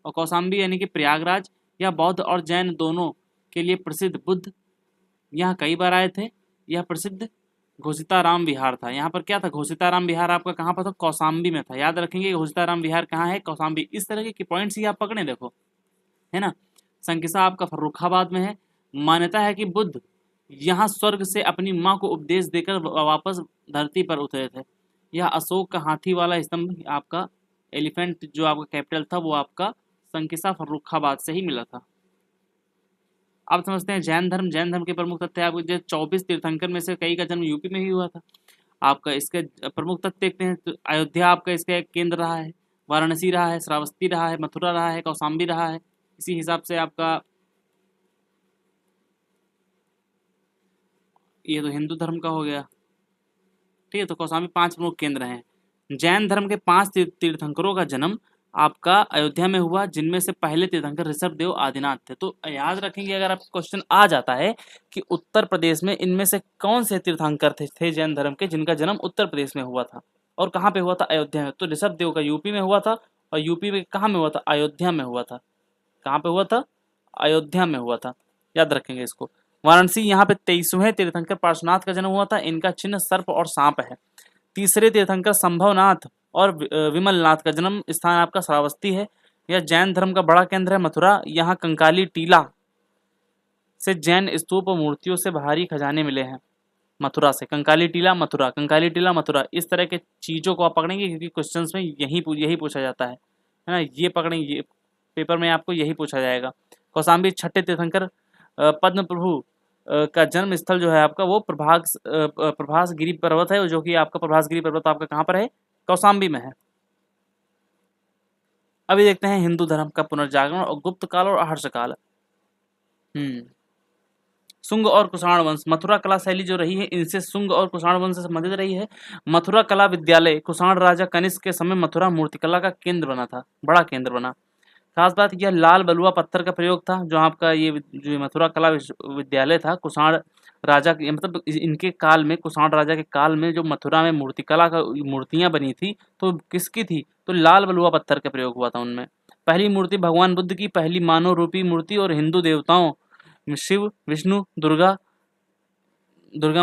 और कौशाम्बी यानी कि प्रयागराज, यह बौद्ध और जैन दोनों के लिए प्रसिद्ध। बुद्ध यहाँ कई बार आए थे। यह प्रसिद्ध घोषिताराम विहार था। यहाँ पर क्या था, घोषिताराम विहार आपका कहाँ पर था, कौशाम्बी में था। याद रखेंगे घोषिताराम विहार कहाँ है, कौशाम्बी। इस तरह के पॉइंट्स ही आप पकड़े, देखो, है ना। संकिसा आपका फर्रुखाबाद में है। मान्यता है कि बुद्ध यहाँ स्वर्ग से अपनी माँ को उपदेश देकर वापस धरती पर उतरे थे। यह अशोक का हाथी वाला स्तंभ आपका, एलिफेंट जो आपका कैपिटल था वो आपका संकिसा फर्रुखाबाद से ही मिला था। अब समझते हैं जैन धर्म। जैन धर्म के प्रमुख तथ्य आपको, जो 24 तीर्थंकर में से कई का जन्म यूपी में ही हुआ था। आपका इसके प्रमुख तथ्य देखते हैं तो अयोध्या आपका इसका एक केंद्र रहा है, वाराणसी रहा है, श्रावस्ती रहा है, मथुरा रहा है, कौशाम्बी रहा है। इसी हिसाब से आपका ये तो हिंदू धर्म का हो गया, ठीक है। तो कौशाम्बी 5 प्रमुख केंद्र हैं। जैन धर्म के 5 तीर्थंकरों का जन्म आपका अयोध्या में हुआ, जिनमें से पहले तीर्थंकर ऋषभ देव आदिनाथ थे। तो याद रखेंगे, अगर आपको क्वेश्चन आ जाता है कि उत्तर प्रदेश में इनमें से कौन से तीर्थंकर थे जैन धर्म के जिनका जन्म उत्तर प्रदेश में हुआ था और कहाँ पे हुआ था, अयोध्या में, तो ऋषभ देव का यूपी में हुआ था। और यूपी में कहाँ में हुआ था, अयोध्या में हुआ था। कहाँ पे हुआ था, अयोध्या में हुआ था। याद रखेंगे इसको। वाराणसी, यहाँ पे 23वें तीर्थंकर पार्श्वनाथ का जन्म हुआ था। इनका चिन्ह सर्प और सांप है। तीसरे तीर्थंकर संभवनाथ और विमलनाथ का जन्म स्थान आपका श्रावस्ती है। यह जैन धर्म का बड़ा केंद्र है। मथुरा, यहाँ कंकाली टीला से जैन स्तूप और मूर्तियों से भारी खजाने मिले हैं। मथुरा से कंकाली टीला, मथुरा, कंकाली टीला, मथुरा, इस तरह के चीजों को आप पकड़ेंगे क्योंकि क्वेश्चंस में यही पूछा जाता है ना। ये पकड़ेंगे, ये पेपर में आपको यही पूछा जाएगा। कौशाम्बी, छठे तीर्थंकर पद्म प्रभु का जन्म स्थल जो है आपका वो प्रभासगिरी पर्वत है, जो कि आपका प्रभासगिरी पर्वत आपका कहाँ पर है, कौशाम्बी में है। अभी देखते हैं हिंदू धर्म का पुनर्जागरण और गुप्त काल और हर्षकाल। शुंग और कुषाण वंश, मथुरा कला शैली जो रही है इनसे शुंग और कुषाण वंश से संबंधित रही है। मथुरा कला विद्यालय कुषाण राजा कनिष्क के समय मथुरा मूर्तिकला का केंद्र बना था, बड़ा केंद्र बना। खास बात यह लाल बलुआ पत्थर का प्रयोग था। जो आपका ये जो मथुरा कला विद्यालय था कुषाण राजा के, मतलब इनके काल में, कुषाण राजा के काल में जो मथुरा में मूर्तिकला का मूर्तियां बनी थी तो किसकी थी, तो लाल बलुआ पत्थर का प्रयोग हुआ था उनमें। पहली मूर्ति भगवान बुद्ध की, पहली मानव रूपी मूर्ति और हिंदू देवताओं शिव, विष्णु, दुर्गा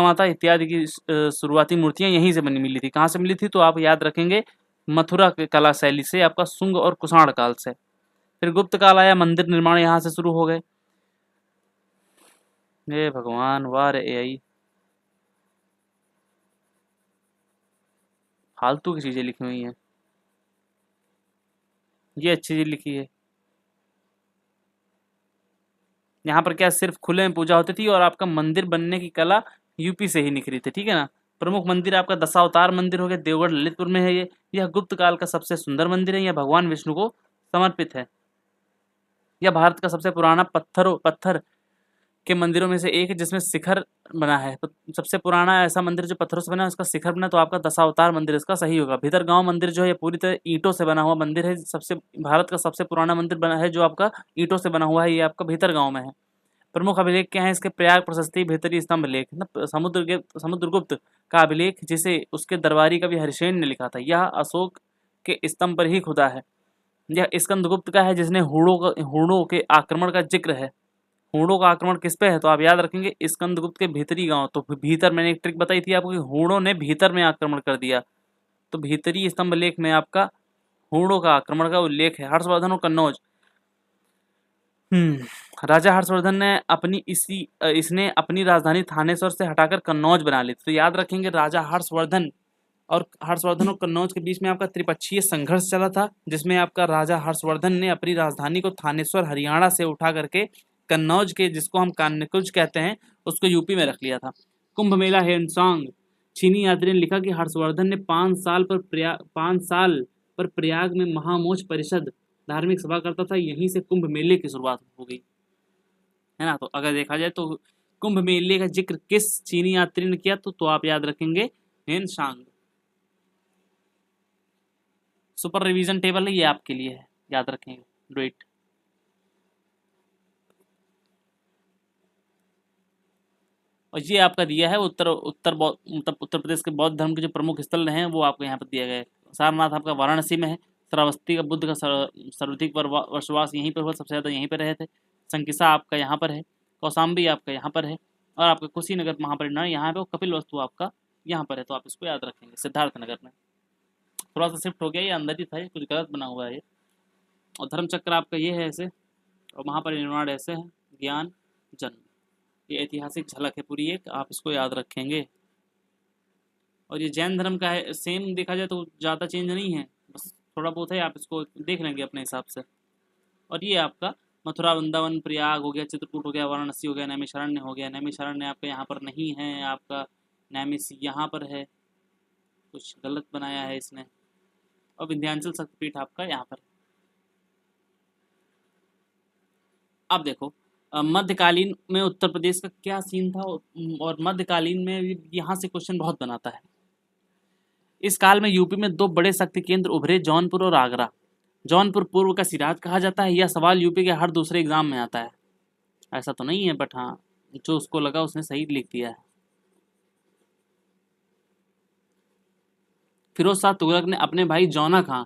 माता इत्यादि की शुरुआती मूर्तियां यहीं से बनी मिली थी। कहाँ से मिली थी, तो आप याद रखेंगे मथुरा कला शैली से, आपका शुंग और कुषाण काल से। फिर गुप्त काल आया, मंदिर निर्माण यहाँ से शुरू हो गए। ये भगवान, वाह रे एआई, फालतू की चीजें लिखी हुई हैं। ये अच्छी चीज लिखी है। यहाँ पर क्या सिर्फ खुले में पूजा होती थी और आपका मंदिर बनने की कला यूपी से ही निखरी थी, ठीक है ना। प्रमुख मंदिर आपका दशावतार मंदिर हो गया, देवगढ़ ललितपुर में है ये। यह गुप्त काल का सबसे सुंदर मंदिर है। यह भगवान विष्णु को समर्पित है। यह भारत का सबसे पुराना पत्थर के मंदिरों में से एक है जिसमें शिखर बना है। तो सबसे पुराना ऐसा मंदिर जो पत्थरों से बना है उसका शिखर बना, तो आपका दशावतार मंदिर इसका सही होगा। भीतर गांव मंदिर जो है पूरी तरह ईंटों से बना हुआ मंदिर है। सबसे भारत का सबसे पुराना मंदिर बना है जो आपका ईंटों से बना हुआ है, ये आपका भीतर गांव में है। प्रमुख अभिलेख क्या है इसके, प्रयाग प्रशस्ति, भीतरी स्तंभ लेख, समुद्रगुप्त का अभिलेख जिसे उसके दरबारी कवि हरिसेन ने लिखा था। यह अशोक के स्तंभ पर ही खुदा है। यह स्कंदगुप्त का है जिसने हूणों के आक्रमण का जिक्र है। हूणों का आक्रमण किस पे है, तो आप याद रखेंगे स्कंदगुप्त के भीतरी गांव। तो भीतर, मैंने एक ट्रिक बताई थी आपको कि हूणों ने भीतर में आक्रमण कर दिया, तो भीतरी स्तंभ लेख में आपका हूणों का आक्रमण का उल्लेख है। हर्षवर्धन और कन्नौज, राजा हर्षवर्धन ने इसने अपनी राजधानी थानेश्वर से हटाकर कन्नौज बना ली। तो याद रखेंगे राजा हर्षवर्धन और कन्नौज के बीच में आपका त्रिपक्षीय संघर्ष चला था, जिसमें आपका राजा हर्षवर्धन ने अपनी राजधानी को थानेश्वर हरियाणा से उठा करके कन्नौज के, जिसको हम कान्यकुज कहते हैं, उसको यूपी में रख लिया था। कुंभ मेला हेनसांग, चीनी यात्री ने लिखा कि हर्षवर्धन ने 5 साल पर प्रयाग में महामोच परिषद धार्मिक सभा करता था। यहीं से कुंभ मेले की शुरुआत हो गई, है ना। तो अगर देखा जाए तो कुंभ मेले का जिक्र किस चीनी यात्री ने किया, तो आप याद रखेंगे हेनसांग। सुपर रिवीजन टेबल है, ये आपके लिए है, याद रखेंगे, डू इट। और ये आपका दिया है मतलब उत्तर प्रदेश के बौद्ध धर्म के जो प्रमुख स्थल हैं वो आपको यहाँ पर दिया गया है। सारनाथ आपका वाराणसी में है। श्रावस्ती का बुद्ध का सर्वाधिक वर्षवास यहीं पर हुआ, सबसे ज़्यादा यहीं पर रहे थे। संकिसा आपका यहाँ पर है। कौशाम्बी आपका यहाँ पर है। और आपका कुशीनगर वहाँ पर ना, यहाँ पे कपिल वस्तु आपका यहाँ पर है, तो आप इसको याद रखेंगे, सिद्धार्थनगर में। थोड़ा सा शिफ्ट हो गया, ये अंदर ही था, ये कुछ गलत बना हुआ है ये। और धर्म चक्र आपका ये है ऐसे, और वहाँ पर निर्माण ऐसे है, ज्ञान जन्म। ये ऐतिहासिक झलक है पूरी एक, आप इसको याद रखेंगे। और ये जैन धर्म का है, सेम देखा जाए तो ज़्यादा चेंज नहीं है, बस थोड़ा बहुत है, आप इसको देख लेंगे अपने हिसाब से। और ये आपका मथुरा, वृंदावन, प्रयाग हो गया, चित्रकूट हो गया, वाराणसी हो गया, नैमिषारण्य हो गया। नैमिषारण्य आपका यहाँ पर नहीं है, आपका नैमिष यहाँ पर है, कुछ गलत बनाया है इसने। और विंध्याचल शक्तिपीठ आपका यहाँ पर। अब देखो मध्यकालीन में उत्तर प्रदेश का क्या सीन था, और मध्यकालीन में भी यहाँ से क्वेश्चन बहुत बनाता है। इस काल में यूपी में दो बड़े शक्ति केंद्र उभरे, जौनपुर और आगरा। जौनपुर पूर्व का सिराज कहा जाता है। यह सवाल यूपी के हर दूसरे एग्जाम में आता है। ऐसा तो नहीं है, बट हाँ, जो उसको लगा उसने सही लिख दिया है। फिरोज शाह तुगलक ने अपने भाई जौना खां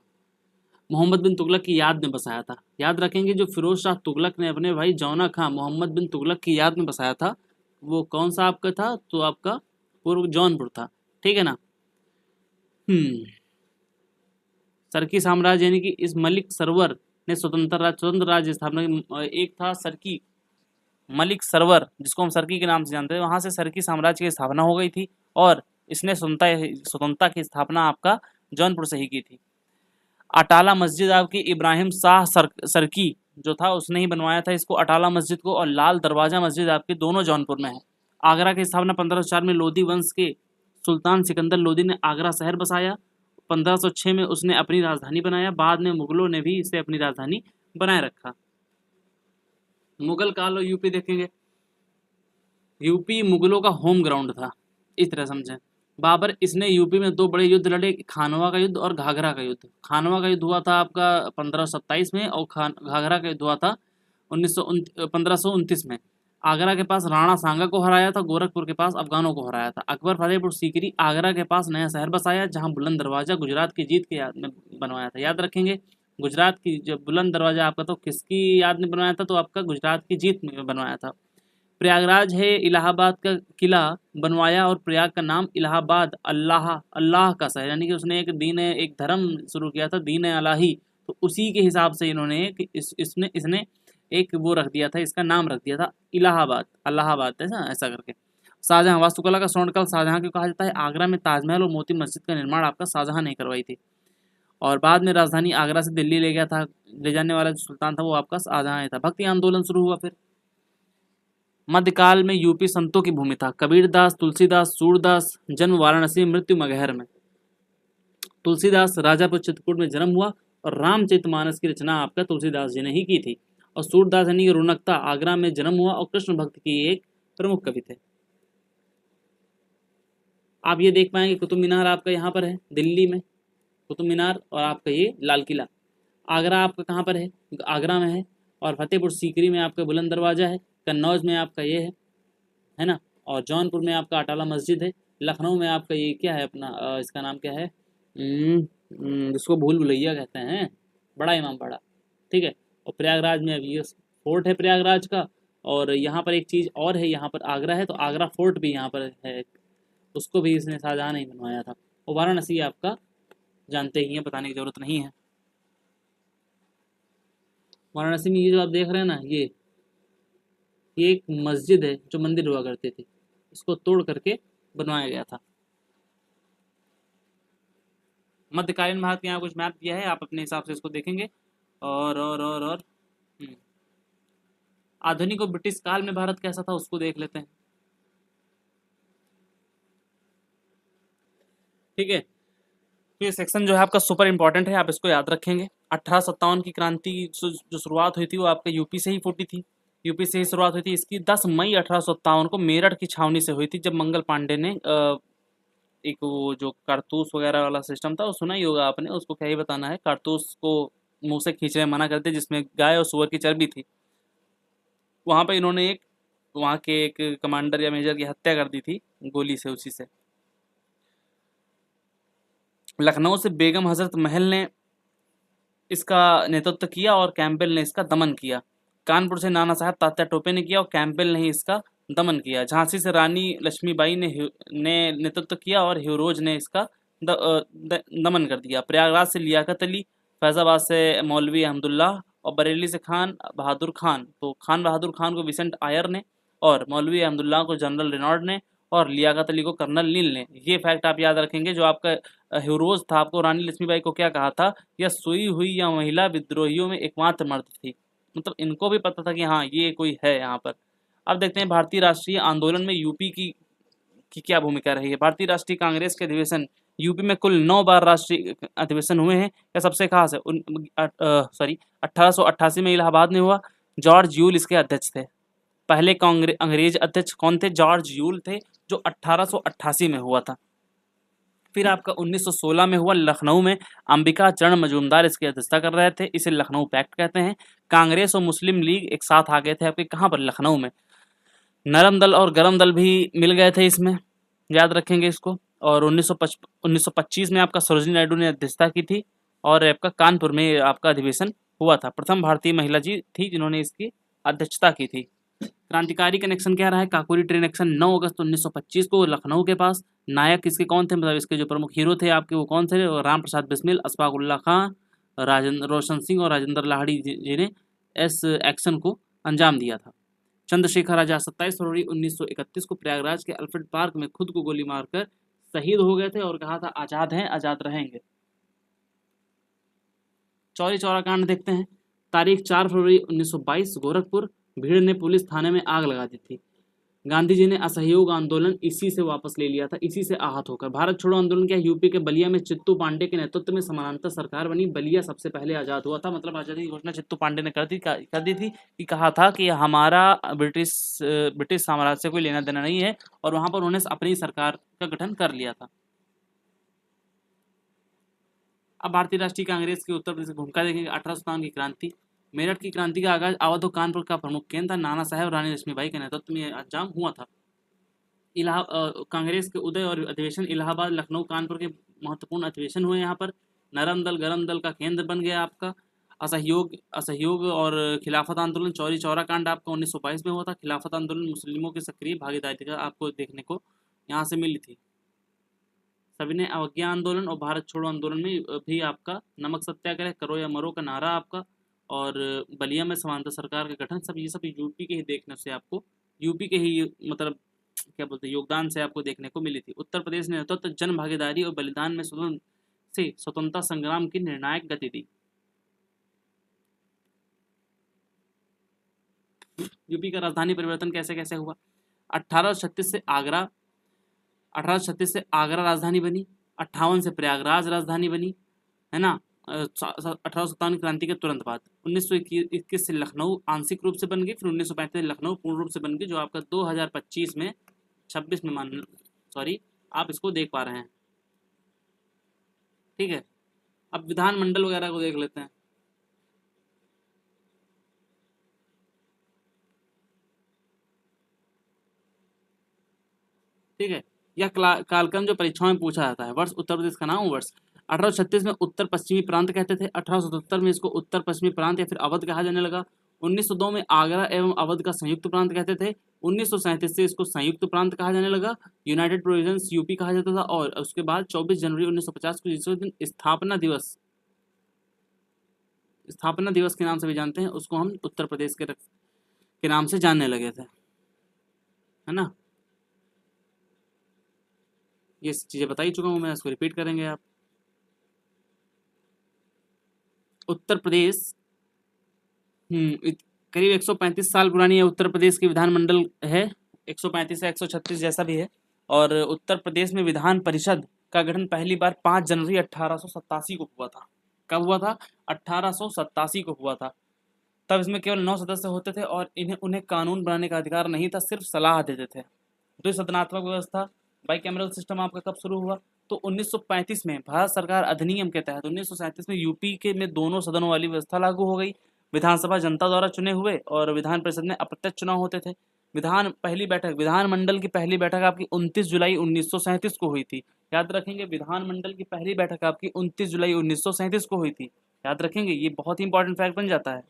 मोहम्मद बिन तुगलक की याद में बसाया था। याद रखेंगे, जो फिरोज शाह तुगलक ने अपने भाई जौना खां मोहम्मद बिन तुगलक की याद में बसाया था, वो कौन सा आपका था, तो आपका पूर्व जौनपुर था। ठीक है ना। सरकी साम्राज्य यानी कि इस मलिक सरवर ने स्वतंत्र राज्य स्थापना। एक था सरकी, मलिक सरवर, जिसको हम सरकी के नाम से जानते हैं, वहां से सरकी साम्राज्य की स्थापना हो गई थी, और इसने स्वतंत्रता की स्थापना आपका जौनपुर से ही की थी। अटाला मस्जिद आपकी इब्राहिम शाह सरकी जो था उसने ही बनवाया था इसको, अटाला मस्जिद को। और लाल दरवाजा मस्जिद आपके दोनों जौनपुर में है। आगरा की स्थापना 1504 में लोधी वंश के सुल्तान सिकंदर लोधी ने आगरा शहर बसाया। 1506 में उसने अपनी राजधानी बनाया। बाद में मुगलों ने भी इसे अपनी राजधानी बनाए रखा। मुगल काल और यूपी देखेंगे, यूपी मुगलों का होम ग्राउंड था, इस तरह समझें। बाबर इसने यूपी में दो बड़े युद्ध लड़े, खानवा का युद्ध और घाघरा का युद्ध। खानवा का युद्ध हुआ था आपका 1527 में, और घाघरा का युद्ध हुआ था 1529 में। आगरा के पास राणा सांगा को हराया था, गोरखपुर के पास अफगानों को हराया था। अकबर फतेहपुर सीकरी आगरा के पास नया शहर बसाया, जहां बुलंद दरवाजा गुजरात की जीत के याद में बनवाया था। याद रखेंगे, गुजरात की जब बुलंद दरवाजा आपका तो किसकी याद में बनवाया था, तो आपका गुजरात की जीत में बनवाया था। प्रयागराज है इलाहाबाद का किला बनवाया, और प्रयाग का नाम इलाहाबाद अल्लाह का शहर, यानी कि उसने एक धर्म शुरू किया था, दीन अलाही, तो उसी के हिसाब से इन्होंने इसने एक वो रख दिया था, इसका नाम रख दिया था इलाहाबाद, अल्लाहाबाद, ऐसा करके। शाहजहां, वास्तुकला का स्वर्णकाल शाहजहां क्यों कहा जाता है? आगरा में ताजमहल और मोती मस्जिद का निर्माण आपका शाहजहां ने करवाई थी, और बाद में राजधानी आगरा से दिल्ली ले गया था, ले जाने वाला जो सुल्तान था वो आपका शाहजहां था। भक्ति आंदोलन शुरू हुआ। फिर मध्यकाल में यूपी संतों की भूमि था। कबीरदास, तुलसीदास, सूरदास जन्म वाराणसी, मृत्यु मगहर में। तुलसीदास राजापुर चित्रकूट में जन्म हुआ, और रामचरितमानस की रचना आपका तुलसीदास जी ने ही की थी। और सूरदास यानी रौनकता आगरा में जन्म हुआ, और कृष्ण भक्त की एक प्रमुख कवि थे। आप ये देख पाएंगे कुतुब मीनार आपका यहाँ पर है दिल्ली में, कुतुब मीनार, और आपका ये लाल किला। आगरा आपका कहाँ पर है? आगरा में है। और फतेहपुर सीकरी में आपका बुलंद दरवाजा है। कन्नौज में आपका ये है ना। और जौनपुर में आपका अटाला मस्जिद है। लखनऊ में आपका ये क्या है अपना, इसका नाम क्या है, जिसको भूल भुलैया कहते हैं, बड़ा इमाम बाड़ा। ठीक है। और प्रयागराज में अभी ये फोर्ट है प्रयागराज का। और यहाँ पर एक चीज़ और है, यहाँ पर आगरा है तो आगरा फोर्ट भी यहाँ पर है, उसको भी इसने शाहजहां ने बनवाया था। और वाराणसी आपका जानते ही हैं, बताने की जरूरत नहीं है। वाराणसी में ये जो आप देख रहे हैं ना, ये एक मस्जिद है जो मंदिर हुआ करती थी, इसको तोड़ करके बनवाया गया था। मध्यकालीन भारत के यहाँ कुछ मैप दिया है, आप अपने हिसाब से इसको देखेंगे। और आधुनिक और ब्रिटिश काल में भारत कैसा था उसको देख लेते हैं। ठीक है। तो ये सेक्शन जो है आपका सुपर इंपॉर्टेंट है, आप इसको याद रखेंगे। 1857 की क्रांति जो शुरुआत हुई थी वो आपके यूपी से ही फूटी थी, यूपी से ही शुरुआत हुई थी इसकी। 10 मई 1857 को मेरठ की छावनी से हुई थी, जब मंगल पांडे ने एक वो जो कारतूस वगैरह वाला सिस्टम था वो सुना ही होगा आपने, उसको क्या ही बताना है। कारतूस को मुंह से खींचने मना करते, जिसमें गाय और सुअर की चर्बी थी। वहाँ पे इन्होंने वहाँ के एक कमांडर या मेजर की हत्या कर दी थी गोली से, उसी से। लखनऊ से बेगम हजरत महल ने इसका नेतृत्व किया, और कैंपबेल ने इसका दमन किया। कानपुर से नाना साहब तात्या टोपे ने किया, और कैंपबेल ने ही इसका दमन किया। झांसी से रानी लक्ष्मीबाई ने नेतृत्व किया और हिरोज ने इसका दमन कर दिया। प्रयागराज से लियाकत अली, फैजाबाद से मौलवी अहमदुल्ला और बरेली से खान बहादुर खान। तो खान बहादुर खान को विसेंट आयर ने और मौलवी अहमदुल्ला को जनरल रेनॉल्ड ने और लियाकत अली को कर्नल नील ने। ये फैक्ट आप याद रखेंगे। जो आपका हिरोज था, आपको रानी लक्ष्मीबाई को क्या कहा था, यह सोई हुई या महिला विद्रोहियों में एकमात्र मर्द थी। मतलब इनको भी पता था कि हाँ ये कोई है यहाँ पर। अब देखते हैं भारतीय राष्ट्रीय आंदोलन में यूपी की क्या भूमिका रही है। भारतीय राष्ट्रीय कांग्रेस के अधिवेशन यूपी में कुल 9 बार राष्ट्रीय अधिवेशन हुए हैं। क्या सबसे खास है, 1888 में इलाहाबाद में हुआ। जॉर्ज यूल इसके अध्यक्ष थे। पहले कांग्रेस अंग्रेज अध्यक्ष कौन थे, जॉर्ज यूल थे, जो 1888 में हुआ था। फिर आपका 1916 में हुआ लखनऊ में। अंबिका चरण मजूमदार इसकी अध्यक्षता कर रहे थे। इसे लखनऊ पैक्ट कहते हैं। कांग्रेस और मुस्लिम लीग एक साथ आ गए थे आपके कहाँ पर, लखनऊ में। नरम दल और गरम दल भी मिल गए थे इसमें, याद रखेंगे इसको। और 1925 में आपका सरोजिनी नायडू ने अध्यक्षता की थी और आपका कानपुर में आपका अधिवेशन हुआ था। प्रथम भारतीय महिला जी थी जिन्होंने इसकी अध्यक्षता की थी। क्रांतिकारी कनेक्शन क्या रहा है, काकोरी ट्रेन एक्शन 9 अगस्त 1925 को लखनऊ के पास। नायक इसके कौन थे, मतलब इसके जो प्रमुख हीरो थे आपके वो कौन थे, राम प्रसाद बिस्मिल, अशफाक उल्ला खां, राजेंद्र रोशन सिंह और राजेंद्र लाहिड़ी जी ने इस एक्शन को अंजाम दिया था। चंद्रशेखर आजाद 27 फरवरी 1931 को प्रयागराज के अल्फ्रेड पार्क में खुद को गोली मारकर शहीद हो गए थे और कहा था आजाद हैं आजाद रहेंगे। चौरी चौरा कांड देखते हैं। तारीख 4 फरवरी 1922 गोरखपुर, भीड़ ने पुलिस थाने में आग लगा दी थी। गांधी जी ने असहयोग आंदोलन इसी से वापस ले लिया था, इसी से आहत होकर। भारत छोड़ो आंदोलन क्या, यूपी के बलिया में चित्तू पांडे के नेतृत्व में समानांतर सरकार बनी। बलिया सबसे पहले आजाद हुआ था, मतलब आजादी की घोषणा चित्तू पांडे ने कर दी थी कि कहा था कि हमारा ब्रिटिश साम्राज्य से कोई लेना देना नहीं है, और वहां पर उन्होंने अपनी सरकार का गठन कर लिया था। अब भारतीय राष्ट्रीय कांग्रेस की उत्तर प्रदेश की भूमिका देखेंगे। 1857 की क्रांति, मेरठ की क्रांति का आगाज अवध और कानपुर का प्रमुख केंद्र था। नाना साहेब रानी लक्ष्मीबाई के नेतृत्व में अंजाम हुआ था। कांग्रेस के उदय और अधिवेशन इलाहाबाद, लखनऊ, कानपुर के महत्वपूर्ण अधिवेशन हुए। यहाँ पर नरम दल गरम दल का केंद्र बन गया आपका। असहयोग और खिलाफत आंदोलन, चौरी चौरा कांड आपका 1922 में हुआ था। खिलाफत आंदोलन मुस्लिमों की सक्रिय भागीदारी का आपको देखने को यहाँ से मिली थी। सविनय अवज्ञा आंदोलन और भारत छोड़ो आंदोलन में भी आपका नमक सत्याग्रह, करो या मरो का नारा आपका, और बलिया में समांतर सरकार का गठन, सब ये सब यूपी के ही देखने से आपको, यूपी के ही मतलब क्या बोलते हैं योगदान से आपको देखने को मिली थी। उत्तर प्रदेश ने नेतृत्व, जन भागीदारी और बलिदान में स्वतंत्रता संग्राम की निर्णायक गति दी। यूपी का राजधानी परिवर्तन कैसे कैसे हुआ। 1836 से आगरा 1836 से आगरा राजधानी बनी। 58 से प्रयागराज राजधानी बनी, है ना। 1857 क्रांति के तुरंत बाद 1921 से लखनऊ आंशिक रूप से बन गई। फिर 1935 में लखनऊ पूर्ण रूप से बन गई, जो आपका 2025 में 26 में आप इसको देख पा रहे हैं। ठीक है, अब विधानमंडल वगैरह को देख लेते हैं। ठीक है, यह कालक्रम जो परीक्षाओं में पूछा जाता है। वर्ष उत्तर प्रदेश का नाम, वर्ष 1836 में उत्तर पश्चिमी प्रांत कहते थे। 1877 में इसको उत्तर पश्चिमी प्रांत या फिर अवध कहा जाने लगा। 1902 में आगरा एवं अवध का संयुक्त प्रांत कहते थे। 1937 से इसको संयुक्त प्रांत कहा जाने लगा। यूनाइटेड प्रोविंस यूपी कहा जाता था। और उसके बाद 24 जनवरी 1950 को जिस दिन स्थापना दिवस के नाम से भी जानते हैं, उसको हम उत्तर प्रदेश के नाम से जानने लगे थे, है ना। ये चीजें बता ही चुका हूं मैं, इसको रिपीट करेंगे आप। उत्तर प्रदेश करीब 135 साल पुरानी है उत्तर प्रदेश की विधानमंडल है। 135 या 136 जैसा भी है। और उत्तर प्रदेश में विधान परिषद का गठन पहली बार 5 जनवरी 1887 को हुआ था। कब हुआ था, 1887 को हुआ था। तब इसमें केवल 9 सदस्य होते थे और उन्हें कानून बनाने का अधिकार नहीं था, सिर्फ सलाह देते थे। द्विसदनात्मक व्यवस्था, बाइकैमरल सिस्टम आपका कब शुरू हुआ, तो 1935 में भारत सरकार अधिनियम के तहत 1937 में यूपी के में दोनों सदनों वाली व्यवस्था लागू हो गई। विधानसभा जनता द्वारा चुने हुए और विधान परिषद में अप्रत्यक्ष चुनाव होते थे। विधानमंडल की पहली बैठक आपकी 29 जुलाई 1937 को हुई थी। याद रखेंगे, विधानमंडल की पहली बैठक आपकी 29 जुलाई 1937 को हुई थी। याद रखेंगे, ये बहुत ही इंपॉर्टेंट फैक्ट बन जाता है।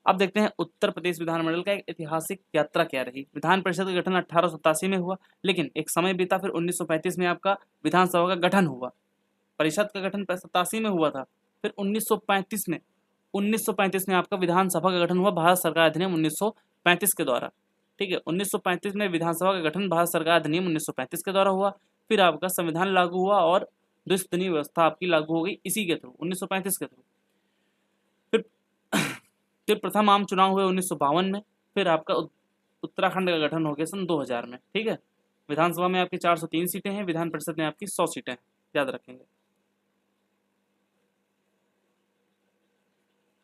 अब देखते हैं उत्तर प्रदेश विधानमंडल का एक ऐतिहासिक यात्रा क्या रही। विधान परिषद का गठन 1887 में हुआ, लेकिन एक समय बीता, फिर 1935 में आपका विधानसभा का गठन हुआ। परिषद का गठन 87 में हुआ था, फिर 1935 में आपका विधानसभा का गठन हुआ भारत सरकार अधिनियम 1935 के द्वारा। ठीक है, 1935 में विधानसभा का गठन भारत सरकार अधिनियम 1935 के द्वारा हुआ। फिर आपका संविधान लागू हुआ और द्विसदनीय व्यवस्था आपकी लागू हो गई इसी के थ्रू, 1935 के थ्रू। फिर फिर प्रथम आम चुनाव हुए 1952 में। फिर आपका उत्तराखंड का गठन हो गया सन 2000 में। ठीक है, विधानसभा में आपकी 403 सीटें हैं, विधान परिषद में आपकी 100 सीटें हैं, याद रखेंगे।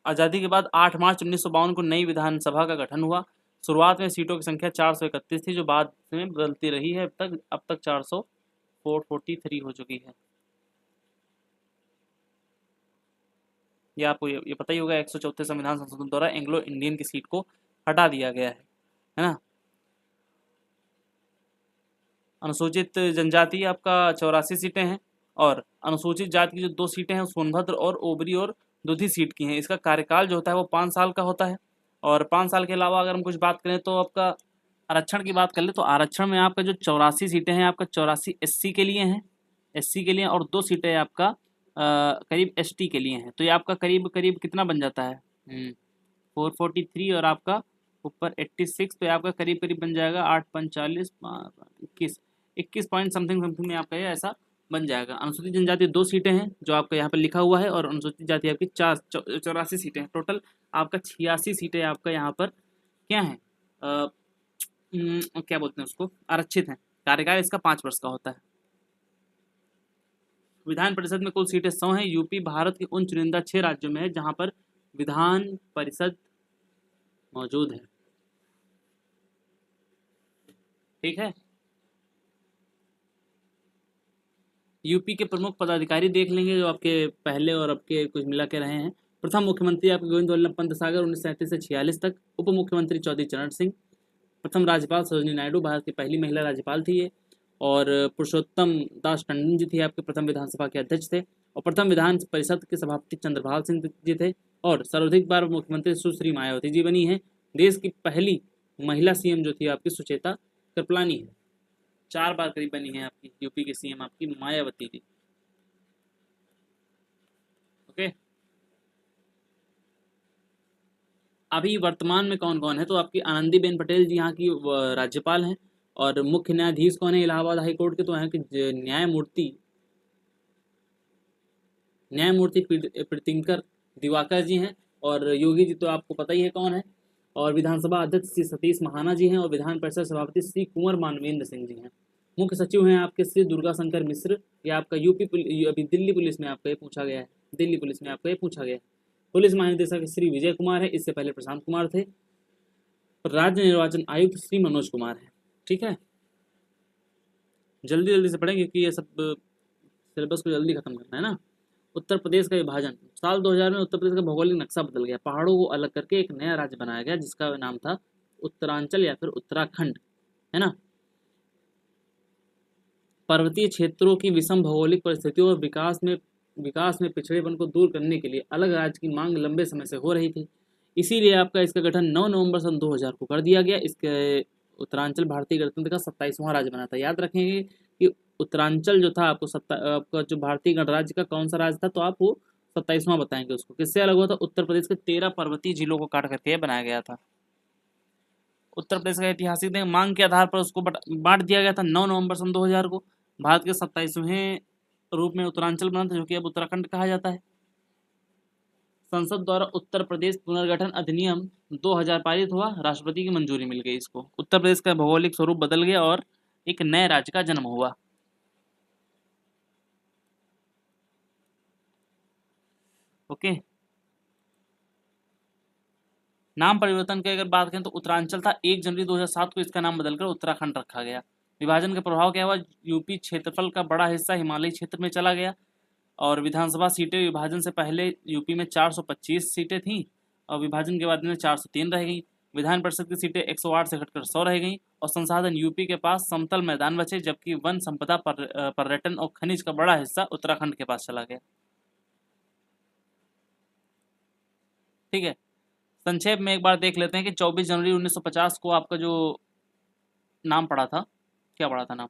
आज़ादी के बाद 8 मार्च 1952 को नई विधानसभा का गठन हुआ। शुरुआत में सीटों की संख्या 431 थी, जो बाद में बदलती रही है। अब तक 443 हो चुकी है। ये आपको ये पता ही होगा, 134 संविधान संशोधन द्वारा एंग्लो इंडियन की सीट को हटा दिया गया है ना। अनुसूचित जनजाति आपका 84 सीटें हैं, और अनुसूचित जाति की जो 2 सीटें हैं सोनभद्र और ओबरी और दुधी सीट की हैं। इसका कार्यकाल जो होता है वो 5 साल का होता है। और 5 साल के अलावा अगर हम कुछ बात करें तो आपका आरक्षण की बात कर ले तो आरक्षण में आपका जो 84 सीटें हैं आपका 84 एससी के लिए हैं, एससी के लिए, और 2 सीटें आपका करीब एसटी के लिए हैं। तो ये आपका करीब करीब कितना बन जाता है, 443, और आपका ऊपर 86, तो आपका करीब करीब बन जाएगा 8 5 40 21 पॉइंट समथिंग में आपका ये ऐसा बन जाएगा। अनुसूचित जनजाति 2 सीटें हैं जो आपका यहाँ पर लिखा हुआ है, और अनुसूचित जाति आपकी 84 सीटें हैं। टोटल आपका 86 सीटें आपका यहाँ पर क्या है, क्या बोलते हैं उसको, आरक्षित हैं। कार्यकाल इसका 5 वर्ष का होता है। विधान परिषद में कुल सीटें 100 हैं। यूपी भारत के उन चुनिंदा 6 राज्यों में है जहां पर विधान परिषद मौजूद है। ठीक है, यूपी के प्रमुख पदाधिकारी देख लेंगे जो आपके पहले और अब के कुछ मिला के रहे हैं। प्रथम मुख्यमंत्री आपके गोविंद वल्लभ पंत सागर 1937 से 46 तक। उप मुख्यमंत्री चौधरी चरण सिंह। प्रथम राज्यपाल सरोजिनी नायडू, भारत की पहली महिला राज्यपाल थी ये। और पुरुषोत्तम दास टंडन जी थे आपके प्रथम विधानसभा के अध्यक्ष थे। और प्रथम विधान परिषद के सभापति चंद्रभाल सिंह जी थे। और सर्वाधिक बार मुख्यमंत्री सुश्री मायावती जी बनी है। देश की पहली महिला सीएम जो थी आपकी सुचेता कृपलानी है, 4 बार करीब बनी है आपकी यूपी के सीएम आपकी मायावती जी। ओके, अभी वर्तमान में कौन कौन है, तो आपकी आनंदीबेन पटेल जी यहाँ की राज्यपाल हैं। और मुख्य न्यायाधीश कौन है इलाहाबाद हाई कोर्ट के, तो यहाँ के न्यायमूर्ति प्रीतिंकर दिवाकर जी हैं। और योगी जी तो आपको पता ही है कौन है। और विधानसभा अध्यक्ष श्री सतीश महाना जी हैं। और विधान परिषद सभापति श्री कुंवर मानवेंद्र सिंह जी हैं। मुख्य सचिव हैं आपके श्री दुर्गा शंकर मिश्र। ये आपका अभी दिल्ली पुलिस में आपका ये पूछा गया है, दिल्ली पुलिस में आपका ये पूछा गया है। पुलिस महानिदेशक श्री विजय कुमार है, इससे पहले प्रशांत कुमार थे। राज्य निर्वाचन आयुक्त श्री मनोज कुमार है। ठीक है, जल्दी जल्दी से पढ़ेंगे क्योंकि ये सब सिलेबस को जल्दी खत्म करना है ना। उत्तर प्रदेश का विभाजन साल 2000 में उत्तर प्रदेश का भौगोलिक नक्शा बदल गया। पहाड़ों को अलग करके एक नया राज्य बनाया गया जिसका नाम था उत्तरांचल या फिर उत्तराखंड, है ना। पर्वतीय क्षेत्रों की विषम भौगोलिक परिस्थितियों और विकास में पिछड़ेपन को दूर करने के लिए अलग राज्य की मांग लंबे समय से हो रही थी। इसीलिए आपका इसका गठन 9 नवंबर सन 2000 को कर दिया गया। इसके उत्तरांचल भारतीय गणतंत्र का 27वां राज्य बना था। याद रखेंगे कि उत्तरांचल जो था आपका जो भारतीय गणराज्य का कौन सा राज्य था, तो आप वो 27वां बताएंगे उसको। किससे अलग हुआ था, उत्तर प्रदेश के 13 पर्वतीय जिलों को काट करके बनाया गया था। उत्तर प्रदेश का ऐतिहासिक मांग के आधार पर उसको बांट दिया गया था 9 नवंबर सन 2000 को। भारत के 27वें रूप में उत्तरांचल बना था, जो कि अब उत्तराखंड कहा जाता है। संसद द्वारा उत्तर प्रदेश पुनर्गठन अधिनियम 2000 पारित हुआ, राष्ट्रपति की मंजूरी मिल गई इसको। उत्तर प्रदेश का भौगोलिक स्वरूप बदल गया और एक नए राज्य का जन्म हुआ। ओके, नाम परिवर्तन की अगर बात करें तो उत्तरांचल था, 1 जनवरी 2007 को इसका नाम बदलकर उत्तराखंड रखा गया। विभाजन का प्रभाव क्या हुआ, यूपी क्षेत्रफल का बड़ा हिस्सा हिमालयी क्षेत्र में चला गया। और विधानसभा सीटें विभाजन से पहले यूपी में 425 सीटें थीं और विभाजन के बाद में 403 रह गई। विधान परिषद की सीटें 108 से घटकर 100 रह गई। और संसाधन यूपी के पास समतल मैदान बचे, जबकि वन संपदा, पर्यटन और खनिज का बड़ा हिस्सा उत्तराखंड के पास चला गया। ठीक है, संक्षेप में एक बार देख लेते हैं कि 24 जनवरी 1950 को आपका जो नाम पड़ा था, क्या पड़ा था नाम,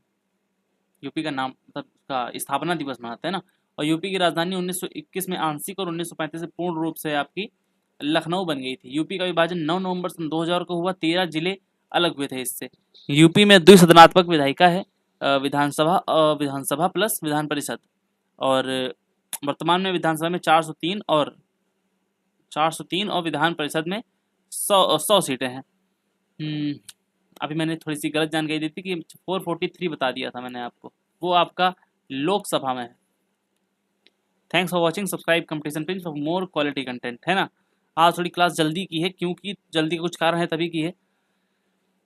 यूपी का नाम, मतलब उसका स्थापना दिवस मनाते हैं ना। और यूपी की राजधानी 1921 में आंशिक और 1935 से पूर्ण रूप से आपकी लखनऊ बन गई थी। यूपी का विभाजन 9 नवंबर सन 2000 को हुआ, 13 जिले अलग हुए थे इससे। यूपी में द्विसदनात्मक विधायिका है, विधानसभा प्लस विधान परिषद। और वर्तमान में विधानसभा में 403 और विधान परिषद में 100 सीटें हैं। अभी मैंने थोड़ी सी गलत जानकारी दी थी कि 443 बता दिया था मैंने आपको, वो आपका लोकसभा में है। Thanks for watching, subscribe competition page for more quality content, है ना। आज थोड़ी क्लास जल्दी की है, क्योंकि जल्दी का कुछ कारण है तभी की है।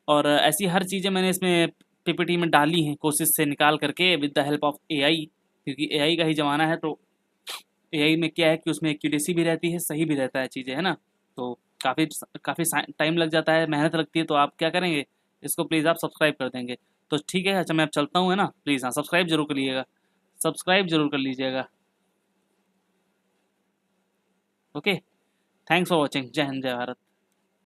और ऐसी हर चीज़ें मैंने इसमें पीपीटी में डाली हैं कोशिश से निकाल करके, with the help of AI, क्योंकि एआई का ही ज़माना है। तो एआई में क्या है कि उसमें एक्यूरेसी भी रहती है, सही भी रहता है चीज़ें, है ना। तो काफ़ी काफ़ी टाइम लग जाता है, मेहनत लगती है, तो आप क्या करेंगे, इसको प्लीज़ आप सब्सक्राइब कर देंगे तो ठीक है। अच्छा मैं अब चलता हूँ, है ना। प्लीज़ हाँ सब्सक्राइब जरूर कर लीजिएगा, सब्सक्राइब जरूर कर लीजिएगा। Okay, thanks for watching. जय हिंद, जय भारत।